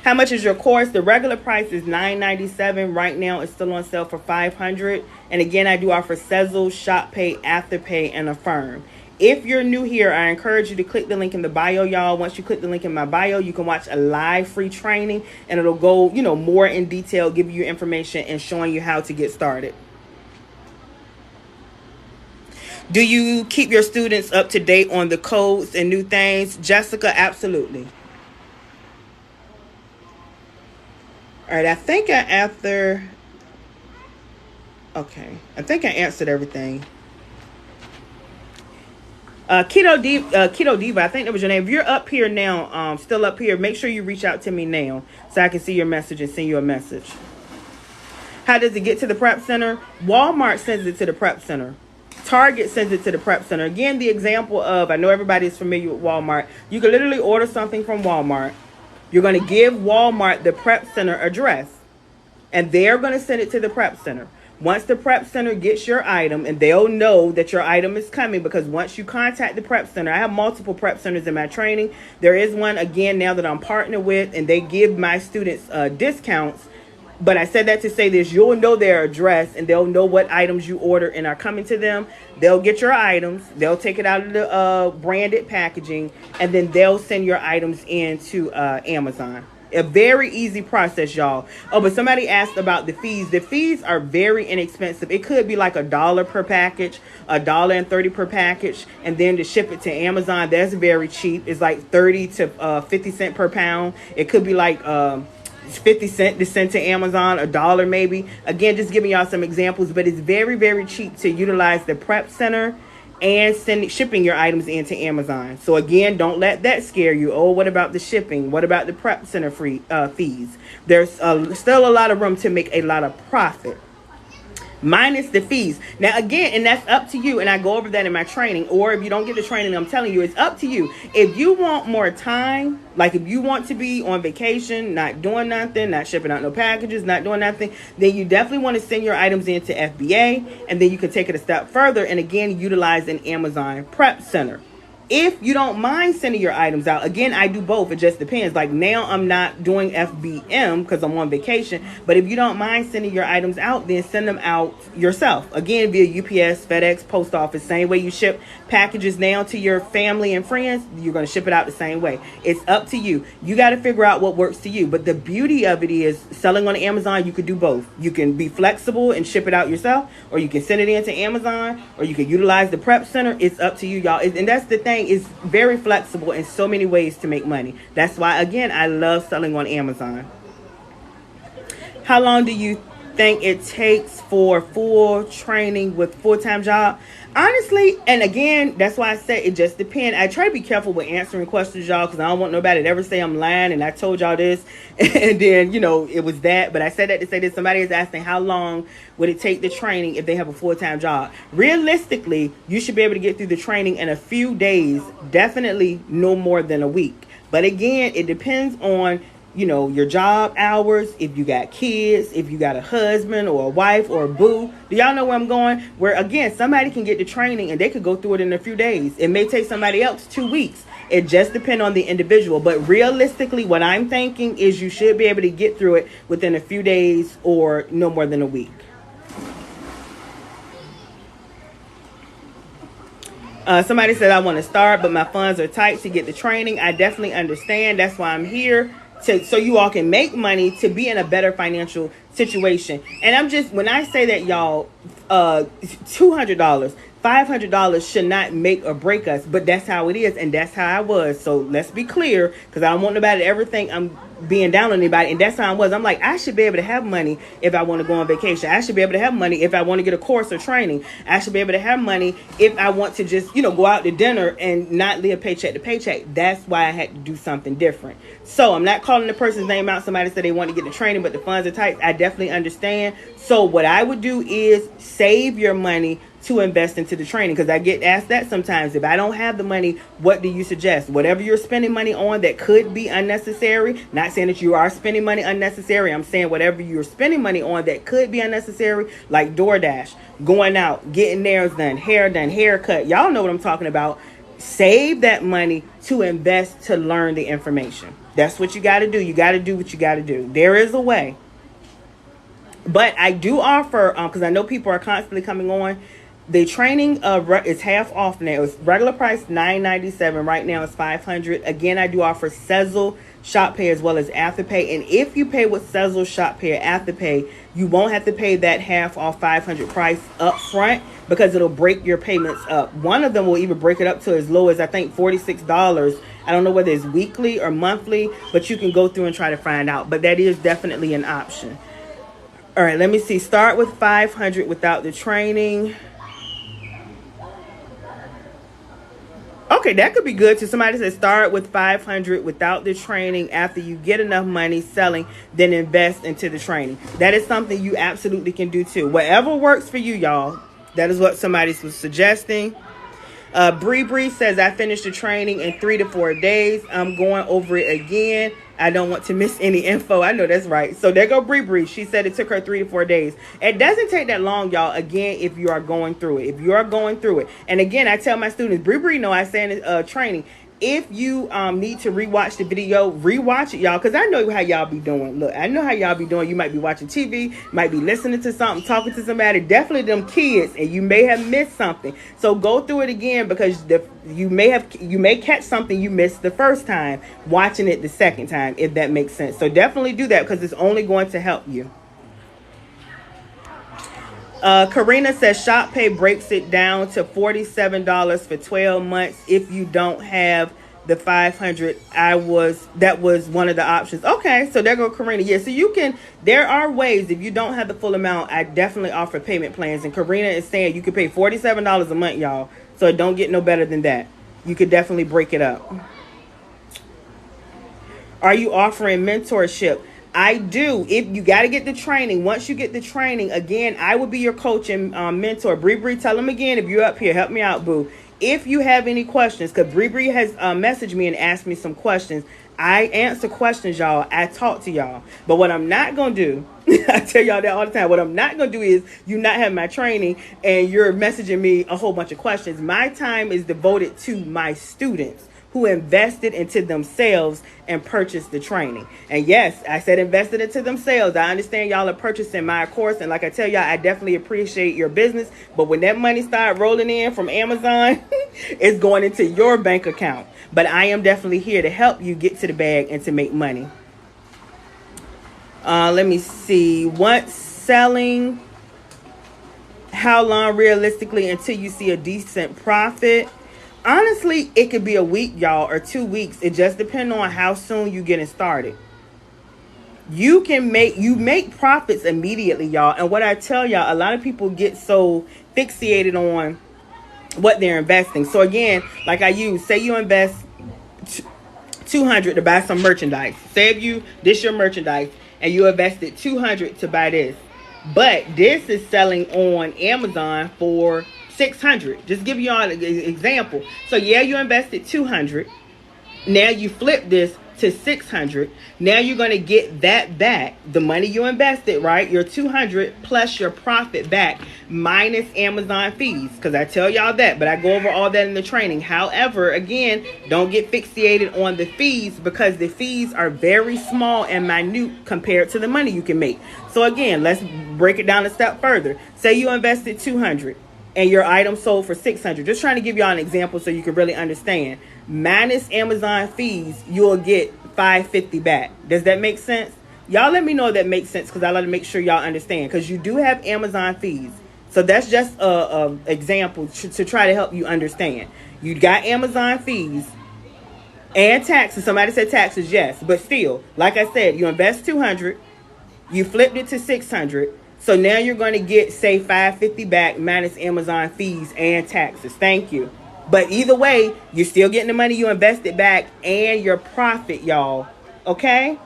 How much is your course? The regular price is $9.97. Right now, it's still on sale for $500. And again, I do offer Sezzle, Shop Pay, Afterpay, and Affirm. If you're new here, I encourage you to click the link in the bio, y'all. Once you click the link in my bio, you can watch a live free training, and it'll go, more in detail, give you information and showing you how to get started. Do you keep your students up to date on the codes and new things? Jessica, absolutely. All right, I think I answered everything. Keto Diva, I think that was your name. If you're up here now, still up here, make sure you reach out to me now so I can see your message and send you a message. How does it get to the Prep Center? Walmart sends it to the Prep Center. Target sends it to the Prep Center. Again, the example of, I know everybody is familiar with Walmart. You can literally order something from Walmart. You're going to give Walmart the Prep Center address, and they're going to send it to the Prep Center. Once the Prep Center gets your item, and they'll know that your item is coming, because once you contact the Prep Center, I have multiple Prep Centers in my training. There is one, again, now that I'm partnered with, and they give my students discounts But I said that to say this: you'll know their address and they'll know what items you order and are coming to them. They'll get your items, they'll take it out of the branded packaging, and then they'll send your items into Amazon. A very easy process, y'all. Oh, but somebody asked about the fees. The fees are very inexpensive. It could be like $1 per package, $1.30 per package, and then to ship it to Amazon, that's very cheap. It's like 30 to 50 cents per pound. It could be like 50 cents to send to Amazon, $1 maybe. Again, just giving y'all some examples, but it's very, very cheap to utilize the prep center and shipping your items into Amazon. So again, don't let that scare you. Oh, what about the shipping? What about the prep center fees? There's still a lot of room to make a lot of profit, minus the fees. Now again, and that's up to you, and I go over that in my training. Or if you don't get the training, I'm telling you, it's up to you. If you want more time, like if you want to be on vacation, not doing nothing, not shipping out no packages, not doing nothing, then you definitely want to send your items into FBA, and then you can take it a step further and again utilize an Amazon prep center. If you don't mind sending your items out, again, I do both. It just depends. Like now I'm not doing FBM because I'm on vacation. But if you don't mind sending your items out, then send them out yourself. Again, via UPS, FedEx, Post Office. Same way you ship packages now to your family and friends, you're going to ship it out the same way. It's up to you. You got to figure out what works to you. But the beauty of it is selling on Amazon, you could do both. You can be flexible and ship it out yourself, or you can send it into Amazon, or you can utilize the prep center. It's up to you, y'all. And that's the thing. Is very flexible in so many ways to make money. That's why, again, I love selling on Amazon. How long do you think it takes for full training with full-time job? Honestly, and again, that's why I say it just depends. I try to be careful with answering questions, y'all, because I don't want nobody to ever say I'm lying and I told y'all this and then, you know, it was that. But I said that to say this. Somebody is asking how long would it take the training if they have a full-time job. Realistically, you should be able to get through the training in a few days, definitely no more than a week. But again, it depends on, you know, your job hours, if you got kids, if you got a husband or a wife or a boo. Do y'all know where I'm going? Where, again, somebody can get the training and they could go through it in a few days. It may take somebody else 2 weeks. It just depends on the individual. But realistically, what I'm thinking is you should be able to get through it within a few days or no more than a week. Somebody said, I want to start, but my funds are tight to get the training. I definitely understand. That's why I'm here. So you all can make money to be in a better financial situation. And I'm just, when I say that, y'all, $200, $500 should not make or break us, but that's how it is, and that's how I was. So let's be clear, because I don't want nobody to ever think I'm being down on anybody. And that's how I was. I'm like, I should be able to have money if I want to go on vacation. I should be able to have money if I want to get a course or training. I should be able to have money if I want to just, you know, go out to dinner and not live paycheck to paycheck. That's why I had to do something different. So I'm not calling the person's name out. Somebody said they want to get the training, but the funds are tight. I definitely understand. So what I would do is save your money to invest into the training, because I get asked that sometimes. If I don't have the money, what do you suggest? Whatever you're spending money on that could be unnecessary, not saying that you are spending money unnecessary, I'm saying whatever you're spending money on that could be unnecessary, like DoorDash, going out, getting nails done, haircut, y'all know what I'm talking about. Save that money to invest to learn the information. That's what you got to do. You got to do what you got to do. There is a way. But I do offer, because I know people are constantly coming on, the training is half off now. It's regular price $9.97. Right now it's $500. Again, I do offer Sezzle, ShopPay, as well as Afterpay. And if you pay with Sezzle, ShopPay, or Afterpay, you won't have to pay that half off $500 price up front, because it'll break your payments up. One of them will even break it up to as low as, I think, $46. I don't know whether it's weekly or monthly, but you can go through and try to find out. But that is definitely an option. All right, let me see. Start with $500 without the training. Okay, that could be good. So somebody said start with $500 without the training. After you get enough money selling, then invest into the training. That is something you absolutely can do too. Whatever works for you, y'all. That is what somebody was suggesting. Bree says, I finished the training in 3 to 4 days. I'm going over it again. I don't want to miss any info. I know that's right. So there go Bree. She said it took her 3 to 4 days. It doesn't take that long, y'all. Again, if you are going through it. If you are going through it. And again, I tell my students, Bree know I say in training, If you need to rewatch the video, rewatch it, y'all, because I know how y'all be doing. Look, I know how y'all be doing. You might be watching TV, might be listening to something, talking to somebody, definitely them kids, and you may have missed something. So go through it again, because you may catch something you missed the first time watching it the second time, if that makes sense. So definitely do that, because it's only going to help you. Karina says ShopPay breaks it down to $47 for 12 months if you don't have the 500. That was one of the options. Okay, so there go Karina. Yeah, so there are ways. If you don't have the full amount, I definitely offer payment plans. And Karina is saying you can pay $47 a month, y'all. So it don't get no better than that. You could definitely break it up. Are you offering mentorship? I do. If you got to get the training. Once you get the training, again, I will be your coach and mentor. Bree, tell them again, if you're up here, help me out, boo. If you have any questions, because Bree has messaged me and asked me some questions. I answer questions, y'all. I talk to y'all. But what I'm not going to do, I tell y'all that all the time. What I'm not going to do is you not have my training and you're messaging me a whole bunch of questions. My time is devoted to my students who invested into themselves and purchased the training. And yes, I said invested into themselves. I understand y'all are purchasing my course. And like I tell y'all, I definitely appreciate your business. But when that money start rolling in from Amazon, it's going into your bank account. But I am definitely here to help you get to the bag and to make money. Let me see. Once selling, how long realistically until you see a decent profit? Honestly, it could be a week, y'all, or 2 weeks. It just depends on how soon you getting started. You make profits immediately, y'all. And what I tell y'all, a lot of people get so fixated on what they're investing. So again, like say you invest $200 to buy some merchandise. Say if this your merchandise and you invested $200 to buy this. But this is selling on Amazon for $600. Just give you all an example. So yeah, you invested $200. Now you flip this to $600. Now you're going to get that back. The money you invested, right? Your $200 plus your profit back minus Amazon fees. Because I tell y'all that, but I go over all that in the training. However, again, don't get fixated on the fees, because the fees are very small and minute compared to the money you can make. So again, let's break it down a step further. Say you invested $200. And your item sold for $600. Just trying to give y'all an example so you can really understand. Minus Amazon fees, you'll get $550 back. Does that make sense? Y'all let me know if that makes sense, because I like to make sure y'all understand. Because you do have Amazon fees. So that's just a example to try to help you understand. You got Amazon fees and taxes. Somebody said taxes, yes. But still, like I said, you invest $200. You flipped it to $600. So now you're going to get, say, $550 back minus Amazon fees and taxes. Thank you. But either way, you're still getting the money you invested back and your profit, y'all. Okay?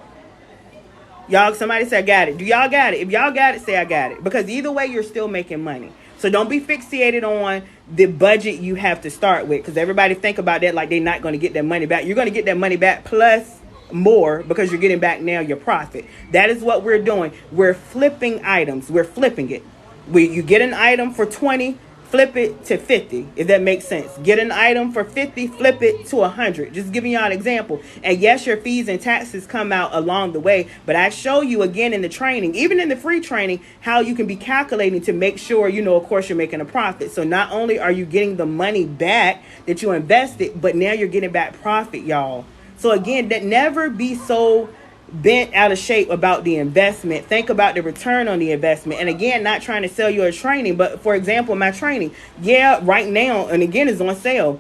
Y'all, somebody say I got it. Do y'all got it? If y'all got it, say I got it. Because either way, you're still making money. So don't be fixated on the budget you have to start with. Because everybody think about that like they're not going to get that money back. You're going to get that money back plus more, because you're getting back now your profit. That is what we're doing. We're flipping items. We're flipping it. You get an item for 20, flip it to 50, if that makes sense. Get an item for 50, flip it to 100. Just giving y'all an example. And yes, your fees and taxes come out along the way, but I show you again in the training, even in the free training, how you can be calculating to make sure, of course, you're making a profit. So not only are you getting the money back that you invested, but now you're getting back profit, y'all. So again, that never be so bent out of shape about the investment. Think about the return on the investment. And again, not trying to sell you a training, but for example, my training, right now, and again, is on sale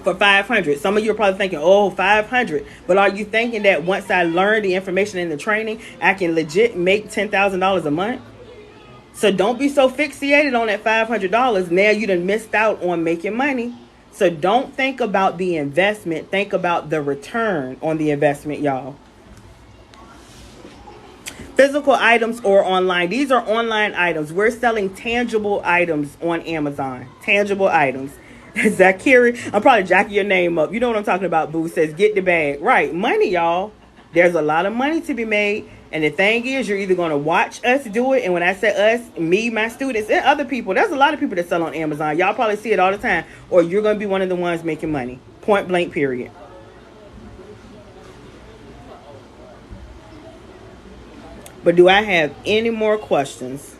for $500. Some of you are probably thinking, oh, $500. But are you thinking that once I learn the information in the training, I can legit make $10,000 a month? So don't be so fixated on that $500. Now you done missed out on making money. So don't think about the investment. Think about the return on the investment, y'all. Physical items or online. These are online items. We're selling tangible items on Amazon. Tangible items. Zakiri, I'm probably jacking your name up. You know what I'm talking about, boo. Says get the bag. Right. Money, y'all. There's a lot of money to be made. And the thing is, you're either going to watch us do it. And when I say us, me, my students, and other people, there's a lot of people that sell on Amazon. Y'all probably see it all the time. Or you're going to be one of the ones making money. Point blank, period. But do I have any more questions?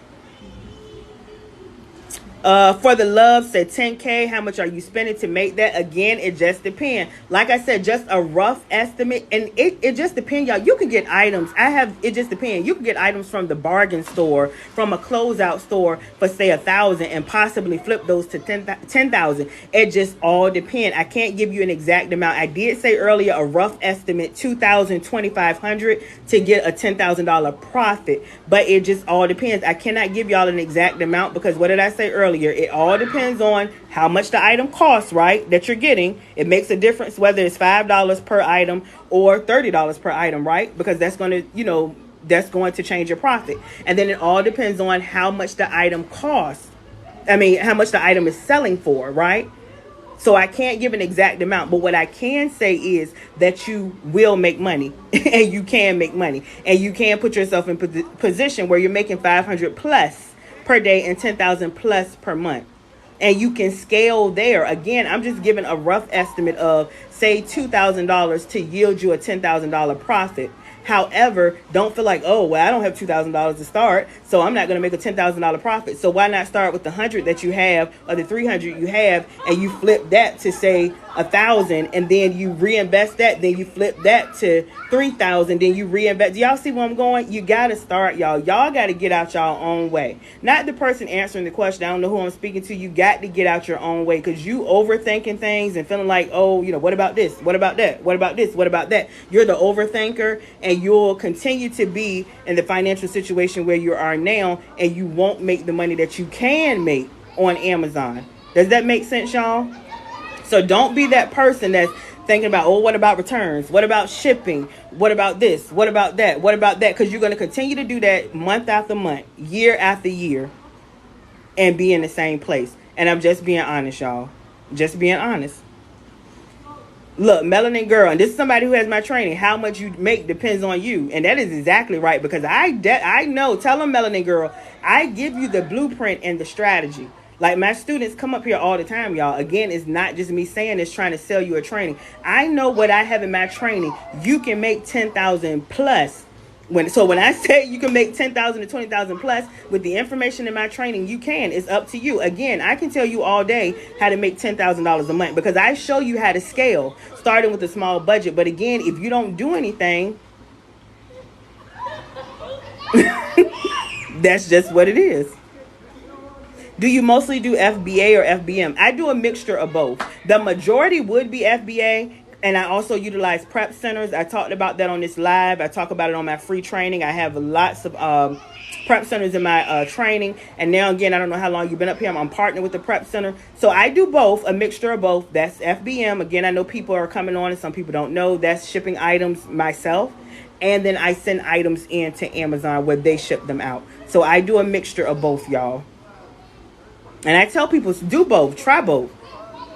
For the love, said 10K. How much are you spending to make that? Again, it just depends. Like I said, just a rough estimate. And it just depends, y'all. You can get items. It just depends. You can get items from the bargain store, from a closeout store for say 1,000 and possibly flip those to 10,000. It just all depends. I can't give you an exact amount. I did say earlier a rough estimate, 2,000, 2,500 to get a $10,000 profit. But it just all depends. I cannot give y'all an exact amount because what did I say earlier? It all depends on how much the item costs, right? That you're getting. It makes a difference whether it's $5 per item or $30 per item, right? Because that's going to, that's going to change your profit. And then it all depends on how much the item costs. I mean, how much the item is selling for, right? So I can't give an exact amount, but what I can say is that you will make money and you can make money and you can put yourself in position where you're making 500 plus per day and 10,000 plus per month. And you can scale there. Again, I'm just giving a rough estimate of say $2,000 to yield you a $10,000 profit. However, don't feel like, oh, well, I don't have $2,000 to start, so I'm not going to make a $10,000 profit. So why not start with the 100 that you have or the 300 you have, and you flip that to say 1,000, and then you reinvest that, then you flip that to 3,000, then you reinvest. Do y'all see where I'm going? You got to start, y'all. Y'all got to get out y'all own way. Not the person answering the question. I don't know who I'm speaking to. You got to get out your own way because you overthinking things and feeling like, oh, what about this? What about that? What about this? What about that? You're the overthinker, and you'll continue to be in the financial situation where you are now, and you won't make the money that you can make on Amazon. Does that make sense, y'all? So don't be that person that's thinking about, oh, what about returns? What about shipping? What about this? What about that? What about that? Because you're going to continue to do that month after month, year after year, and be in the same place. And I'm just being honest, y'all. Just being honest. Look, Melanin Girl, and this is somebody who has my training. How much you make depends on you. And that is exactly right, because I know, tell them, Melanin Girl, I give you the blueprint and the strategy. Like, my students come up here all the time, y'all. Again, it's not just me saying this, trying to sell you a training. I know what I have in my training. You can make 10,000 plus. When I say you can make 10,000 to 20,000 plus with the information in my training, you can. It's up to you. Again, I can tell you all day how to make $10,000 a month because I show you how to scale, starting with a small budget. But again, if you don't do anything, that's just what it is. Do you mostly do FBA or FBM? I do a mixture of both. The majority would be FBA, and I also utilize prep centers. I talked about that on this live. I talk about it on my free training. I have lots of prep centers in my training. And now, again, I don't know how long you've been up here. I'm partnered with the prep center. So I do both, a mixture of both. That's FBM. Again, I know people are coming on and some people don't know. That's shipping items myself. And then I send items in to Amazon where they ship them out. So I do a mixture of both, y'all. And I tell people, do both, try both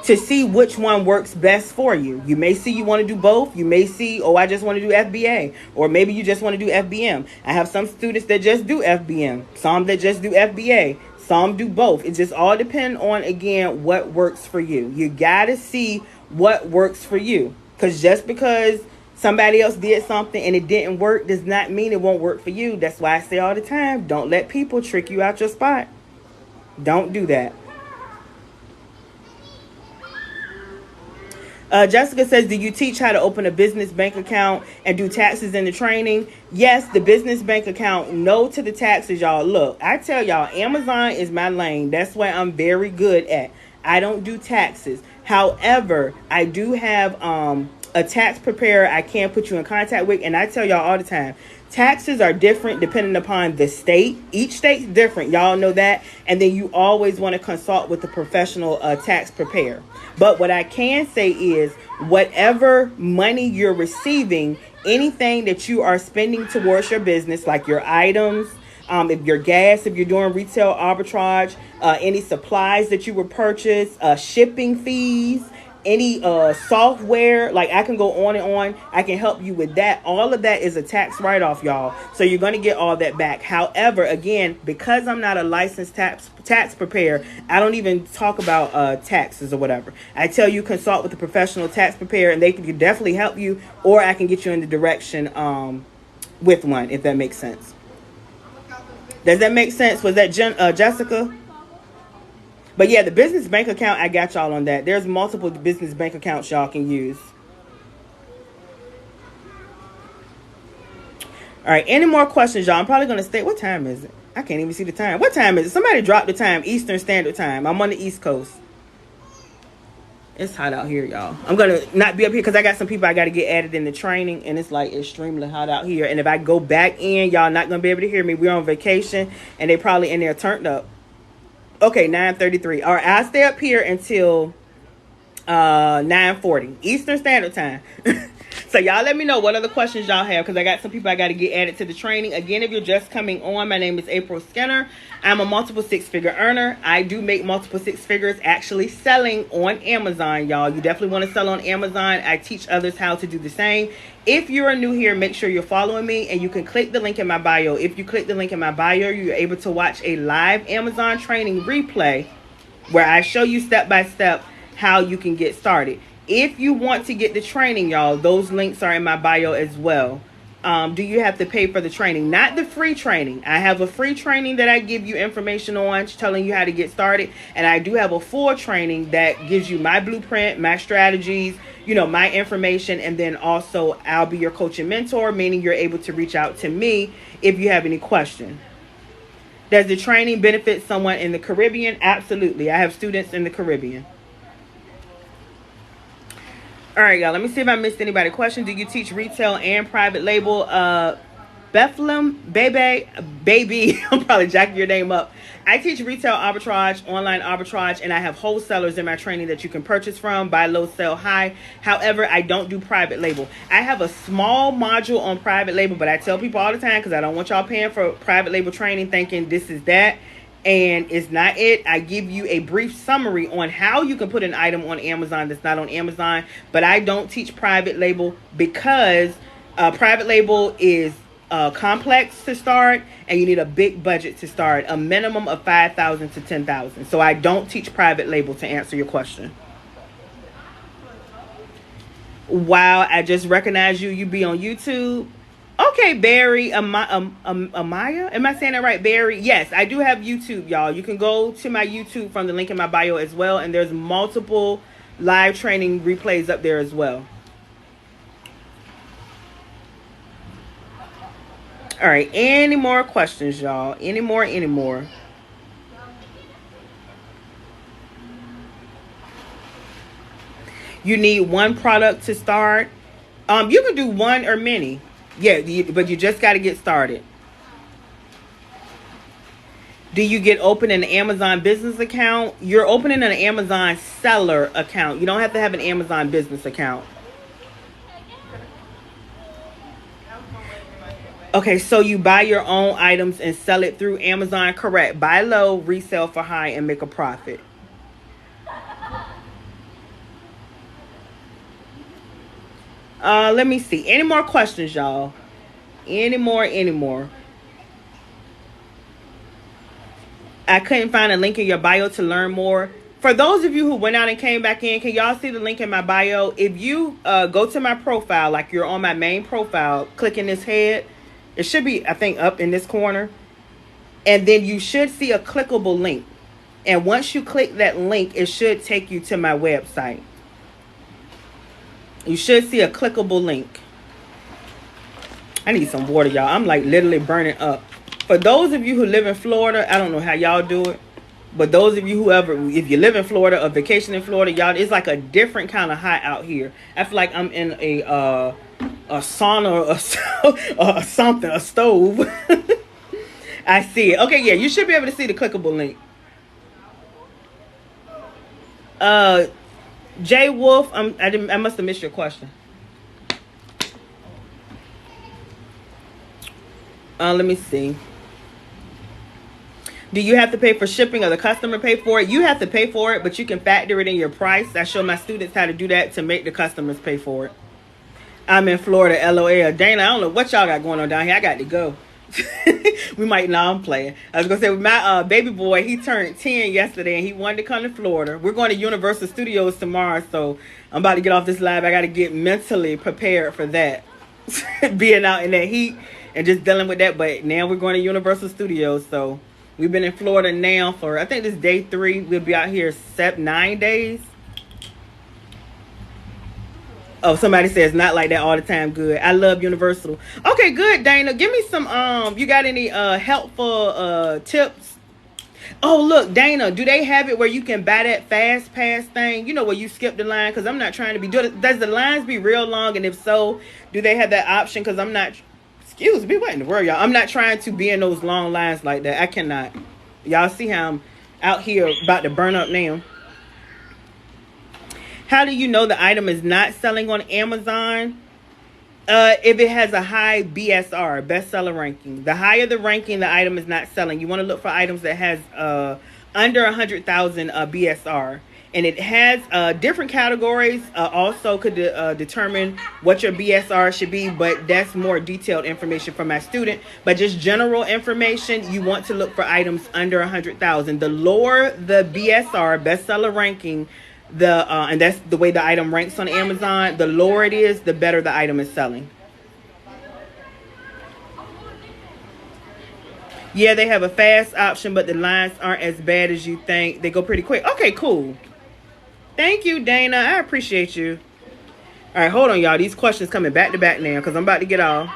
to see which one works best for you. You may see you want to do both. You may see, oh, I just want to do FBA. Or maybe you just want to do FBM. I have some students that just do FBM. Some that just do FBA. Some do both. It just all depends on, again, what works for you. You got to see what works for you. Because just because somebody else did something and it didn't work does not mean it won't work for you. That's why I say all the time, don't let people trick you out your spot. Don't do that. Jessica says, do you teach how to open a business bank account and do taxes in the training? Yes, the business bank account. No to the taxes, y'all. Look, I tell y'all, Amazon is my lane. That's what I'm very good at. I don't do taxes. However, I do have a tax preparer I can put you in contact with. And I tell y'all all the time, taxes are different depending upon the state. Each state's different. Y'all know that. And then you always want to consult with a professional tax preparer. But what I can say is whatever money you're receiving, anything that you are spending towards your business, like your items, if your gas, if you're doing retail arbitrage, any supplies that you would purchase, shipping fees, any software, like I can go on and on. I can help you with that. All of that is a tax write-off, y'all. So you're going to get all that back. However, again, because I'm not a licensed tax preparer, I don't even talk about taxes or whatever. I tell you consult with a professional tax preparer and they can definitely help you, or I can get you in the direction with one, if that makes sense. Does that make sense? Was that Jessica? But yeah, the business bank account, I got y'all on that. There's multiple business bank accounts y'all can use. All right, any more questions, y'all? I'm probably going to stay. What time is it? I can't even see the time. What time is it? Somebody drop the time, Eastern Standard Time. I'm on the East Coast. It's hot out here, y'all. I'm going to not be up here because I got some people I got to get added in the training, and it's like extremely hot out here. And if I go back in, y'all not going to be able to hear me. We're on vacation, and they probably in there turned up. Okay, 9:33. All right, I'll stay up here until 9:40 Eastern Standard Time. So y'all let me know what other questions y'all have, because I got some people I got to get added to the training. Again, if you're just coming on, my name is April Skinner. I'm a multiple six-figure earner. I do make multiple six figures actually selling on Amazon, y'all. You definitely want to sell on Amazon. I teach others how to do the same. If you're new here, make sure you're following me, and you can click the link in my bio. If you click the link in my bio, you're able to watch a live Amazon training replay where I show you step by step how you can get started. If you want to get the training, y'all, those links are in my bio as well. Do you have to pay for the training? Not the free training. I have a free training that I give you information on, telling you how to get started. And I do have a full training that gives you my blueprint, my strategies, my information. And then also I'll be your coach and mentor, meaning you're able to reach out to me if you have any questions. Does the training benefit someone in the Caribbean? Absolutely. I have students in the Caribbean. All right, y'all. Let me see if I missed anybody. Question: do you teach retail and private label? Bethlehem, baby. I'm probably jacking your name up. I teach retail arbitrage, online arbitrage, and I have wholesalers in my training that you can purchase from, buy low, sell high. However, I don't do private label. I have a small module on private label, but I tell people all the time, because I don't want y'all paying for private label training thinking this is that. And it's not it. I give you a brief summary on how you can put an item on Amazon that's not on Amazon. But I don't teach private label because private label is complex to start, and you need a big budget to start, a minimum of $5,000 to $10,000. So I don't teach private label, to answer your question. Wow, I just recognize you. You be on YouTube. Okay, Barry, Amaya, am I saying that right, Barry? Yes, I do have YouTube, y'all. You can go to my YouTube from the link in my bio as well, and there's multiple live training replays up there as well. All right, any more questions, y'all? Any more? You need one product to start. You can do one or many. Yeah, but you just got to get started. Do you open an Amazon business account? You're opening an Amazon seller account. You don't have to have an Amazon business account. Okay, so you buy your own items and sell it through Amazon. Correct. Buy low, resell for high, and make a profit. Let me see. Any more questions, y'all? Any more? I couldn't find a link in your bio to learn more. For those of you who went out and came back in, can y'all see the link in my bio? If you go to my profile, like you're on my main profile, click in this head. It should be, I think, up in this corner. And then you should see a clickable link. And once you click that link, it should take you to my website. You should see a clickable link. I need some water, y'all. I'm like literally burning up. For those of you who live in Florida, I don't know how y'all do it. But those of you if you live in Florida or vacation in Florida, y'all, it's like a different kind of hot out here. I feel like I'm in a sauna or something, a stove. I see it. Okay, yeah, you should be able to see the clickable link. Jay Wolf, I must have missed your question. Let me see. Do you have to pay for shipping or the customer pay for it? You have to pay for it, but you can factor it in your price. I show my students how to do that to make the customers pay for it. I'm in Florida, LOL. Dana, I don't know what y'all got going on down here. I got to go. I'm playing. I was going to say, my baby boy, he turned 10 yesterday, and he wanted to come to Florida. We're going to Universal Studios tomorrow, so I'm about to get off this live. I got to get mentally prepared for that. Being out in that heat. and just dealing with that. But now we're going to Universal Studios, so we've been in Florida now for, I think this is day 3. We'll be out here 9 days. Oh, somebody says not like that all the time. Good. I love Universal. Okay, good, Dana. Give me some, you got any helpful tips? Oh, look, Dana, do they have it where you can buy that fast pass thing? You know, where you skip the line? Because I'm not trying to be, does the lines be real long? And if so, do they have that option? Because I'm not, excuse me, what in the world, y'all? I'm not trying to be in those long lines like that. I cannot. Y'all see how I'm out here about to burn up now. How do you know the item is not selling on Amazon? If it has a high BSR, bestseller ranking. The higher the ranking, the item is not selling. You want to look for items that has under 100,000 BSR. And it has different categories. Also could determine what your BSR should be. But that's more detailed information from my student. But just general information, you want to look for items under 100,000. The lower the BSR, bestseller ranking, and that's the way the item ranks on Amazon, the lower it is, the better the item is selling. Yeah, they have a fast option, but the lines aren't as bad as you think. They go pretty quick. Okay, cool. Thank you, Dana. I appreciate you. All right, hold on, y'all. These questions coming back to back now because I'm about to get off.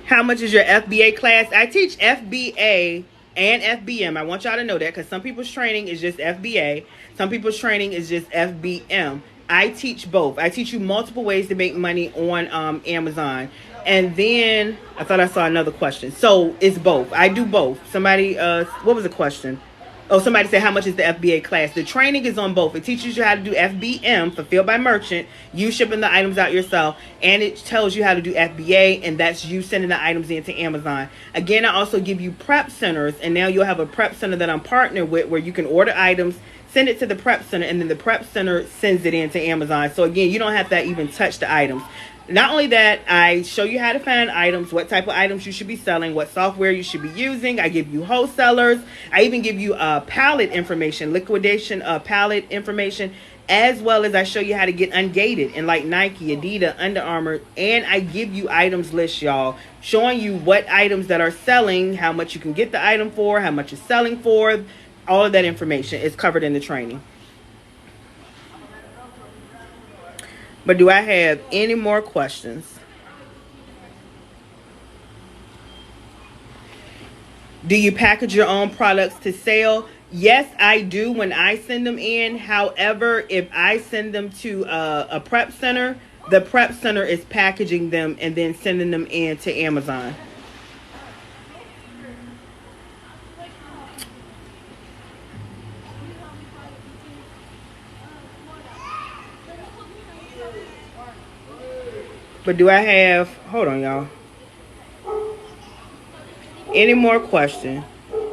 How much is your FBA class? I teach FBA and FBM. I want y'all to know that because some people's training is just FBA. Some people's training is just FBM. I teach both. I teach you multiple ways to make money on Amazon. And then I thought I saw another question. So it's both. I do both. Somebody, what was the question? Oh, somebody said, how much is the FBA class? The training is on both. It teaches you how to do FBM, fulfilled by merchant, you shipping the items out yourself, and it tells you how to do FBA, and that's you sending the items into Amazon. Again, I also give you prep centers, and now you'll have a prep center that I'm partnered with where you can order items, send it to the prep center, and then the prep center sends it into Amazon. So again, you don't have to even touch the items. Not only that, I show you how to find items, what type of items you should be selling, what software you should be using. I give you wholesalers. I even give you pallet information, liquidation pallet information, as well as I show you how to get ungated in like Nike, Adidas, Under Armour. And I give you items lists, y'all, showing you what items that are selling, how much you can get the item for, how much it's selling for. All of that information is covered in the training. But do I have any more questions? Do you package your own products to sell? Yes, I do when I send them in. However, if I send them to a prep center, the prep center is packaging them and then sending them in to Amazon. But do I have, hold on, y'all. Any more questions?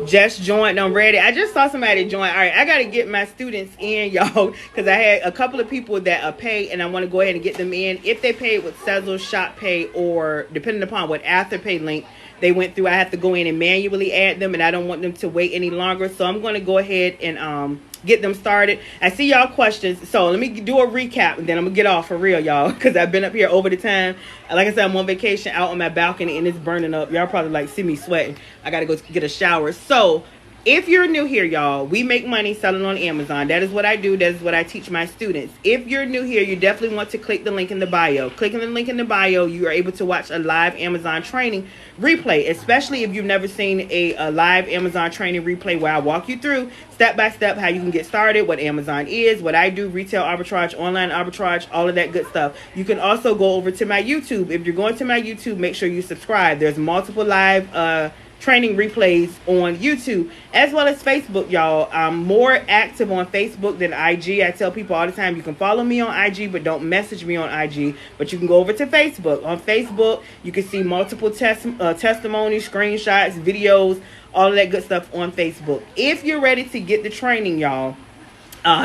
Just joined, I'm ready. I just saw somebody join. All right, I got to get my students in, y'all, because I had a couple of people that pay, and I want to go ahead and get them in. If they paid with Sezzle, Shop Pay, or depending upon what Afterpay link they went through, I have to go in and manually add them, and I don't want them to wait any longer. So I'm going to go ahead and get them started. I see y'all questions. So let me do a recap, and then I'm going to get off for real, y'all, because I've been up here over the time. Like I said, I'm on vacation out on my balcony, and it's burning up. Y'all probably like see me sweating. I got to go get a shower. So if you're new here, y'all, we make money selling on Amazon. That is what I do. That is what I teach my students. If you're new here, you definitely want to click the link in the bio. Clicking the link in the bio, you are able to watch a live Amazon training replay, especially if you've never seen a live Amazon training replay where I walk you through step by step how you can get started, what Amazon is, what I do, retail arbitrage, online arbitrage, all of that good stuff. You can also go over to my YouTube. If you're going to my YouTube, make sure you subscribe. There's multiple live training replays on YouTube as well as Facebook, y'all. I'm more active on Facebook than IG. I tell people all the time, you can follow me on IG, but don't message me on IG. But you can go over to Facebook. On Facebook, you can see multiple testimonies, screenshots, videos, all of that good stuff on Facebook. If you're ready to get the training, y'all,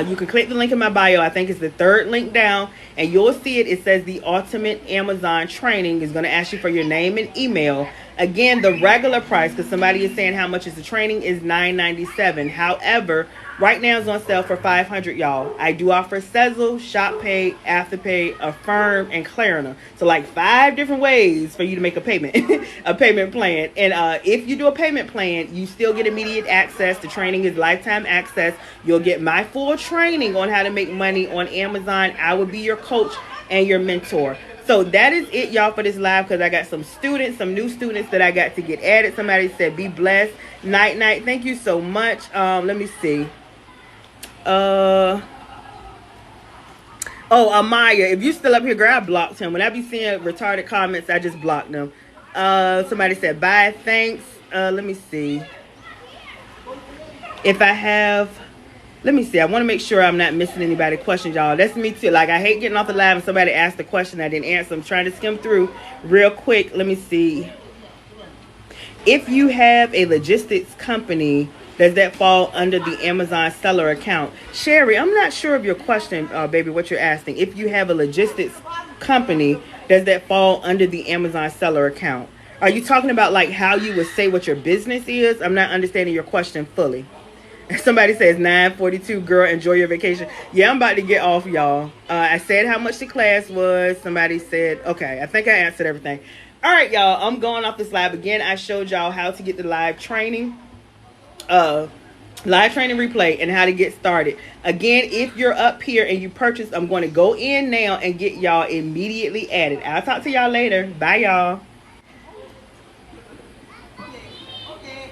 you can click the link in my bio. I think it's the third link down, and you'll see it. It says the Ultimate Amazon Training. Is going to ask you for your name and email. Again, the regular price, because somebody is saying how much is the training, is $9.97. However, right now it's on sale for $500, y'all. I do offer Sezzle, Shop Pay, Afterpay, Affirm, and Klarna. So like 5 different ways for you to make a payment, a payment plan. And if you do a payment plan, you still get immediate access. The training is lifetime access. You'll get my full training on how to make money on Amazon. I will be your coach and your mentor. So that is it, y'all, for this live, because I got some new students that I got to get added. Somebody said, be blessed. Night. Thank you so much. Let me see. Amaya, if you still up here, girl, I blocked him. When I be seeing retarded comments, I just blocked them. Somebody said, bye, thanks. Let me see. If I have... Let me see. I want to make sure I'm not missing anybody's questions, y'all. That's me too. Like, I hate getting off the live and somebody asked a question I didn't answer. I'm trying to skim through real quick. Let me see. If you have a logistics company, does that fall under the Amazon seller account? Sherry, I'm not sure of your question, baby, what you're asking. If you have a logistics company, does that fall under the Amazon seller account? Are you talking about like how you would say what your business is? I'm not understanding your question fully. Somebody says 9:42, girl, enjoy your vacation. Yeah, I'm about to get off, y'all. I said how much the class was. Somebody said, okay, I think I answered everything. All right, y'all, I'm going off this live. Again, I showed y'all how to get the live training replay and how to get started. Again, if you're up here and you purchase, I'm going to go in now and get y'all immediately added. I'll talk to y'all later. Bye, y'all.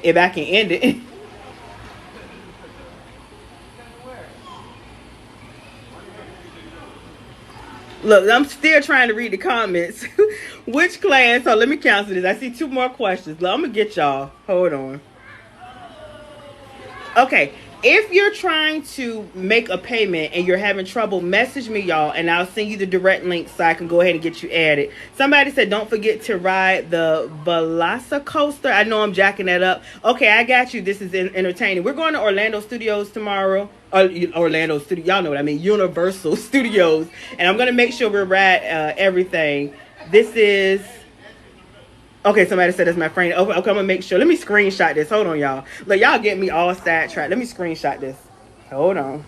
If I can end it. Look, I'm still trying to read the comments. Which class? So let me cancel this. I see 2 more questions. Look, I'm going to get y'all. Hold on. Okay. If you're trying to make a payment and you're having trouble, message me, y'all, and I'll send you the direct link so I can go ahead and get you added. Somebody said, don't forget to ride the Velocicoaster. I know I'm jacking that up. Okay, I got you. This is entertaining. We're going to Orlando Studios tomorrow. Orlando Studio, y'all know what I mean. Universal Studios. And I'm going to make sure we ride everything. This is... Okay, somebody said that's my friend. Okay, I'm going to make sure. Let me screenshot this. Hold on, y'all. Look, y'all get me all sidetracked. Let me screenshot this. Hold on.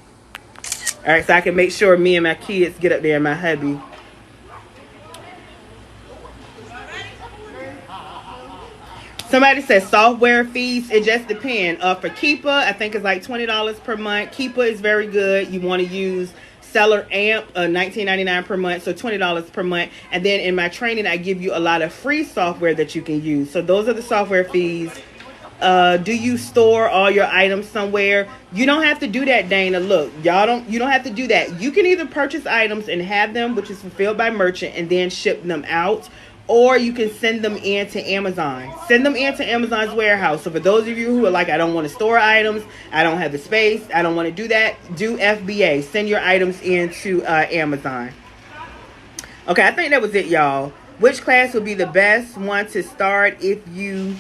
All right, so I can make sure me and my kids get up there and my hubby. Somebody says software fees. It just depends. For Keepa, I think it's like $20 per month. Keepa is very good. You want to use Seller Amp, $19.99 per month, so $20 per month. And then in my training, I give you a lot of free software that you can use. So those are the software fees. Do you store all your items somewhere? You don't have to do that, Dana. Look, you don't have to do that. You can either purchase items and have them, which is fulfilled by merchant, and then ship them out. Or you can send them in to Amazon. Send them into Amazon's warehouse. So for those of you who are like, I don't want to store items, I don't have the space, I don't want to do that, do FBA. Send your items into Amazon. Okay, I think that was it, y'all. Which class would be the best one to start if you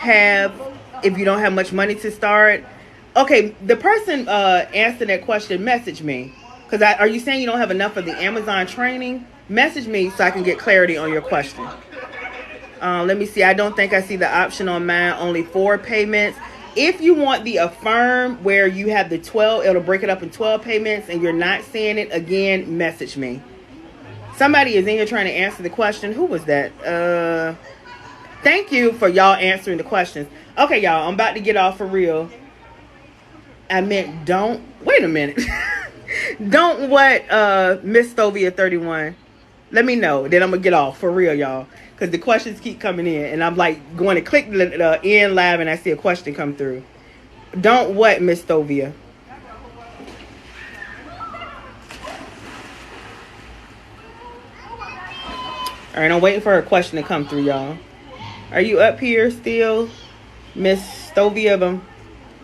don't have much money to start? Okay, the person answering that question, message me. Because are you saying you don't have enough of the Amazon training? Message me so I can get clarity on your question. Let me see. I don't think I see the option on mine. Only 4 payments. If you want the Affirm where you have the 12, it'll break it up in 12 payments and you're not seeing it, again, message me. Somebody is in here trying to answer the question. Who was that? Thank you for y'all answering the questions. Okay, y'all, I'm about to get off for real. I meant don't. Wait a minute. Don't what, Miss Stovia 31. Let me know. Then I'm going to get off for real, y'all. Because the questions keep coming in. And I'm like going to click the end live and I see a question come through. Don't what, Miss Stovia? All right, I'm waiting for her question to come through, y'all. Are you up here still, Miss Stovia?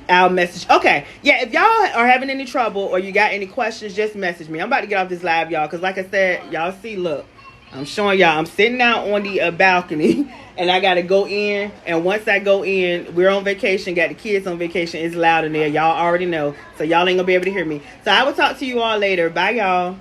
I'll message. Okay. Yeah, if y'all are having any trouble or you got any questions, just message me. I'm about to get off this live, y'all, because like I said, y'all see, look, I'm showing y'all. I'm sitting out on the balcony, and I got to go in. And once I go in, we're on vacation, got the kids on vacation. It's loud in there. Y'all already know. So y'all ain't going to be able to hear me. So I will talk to you all later. Bye, y'all.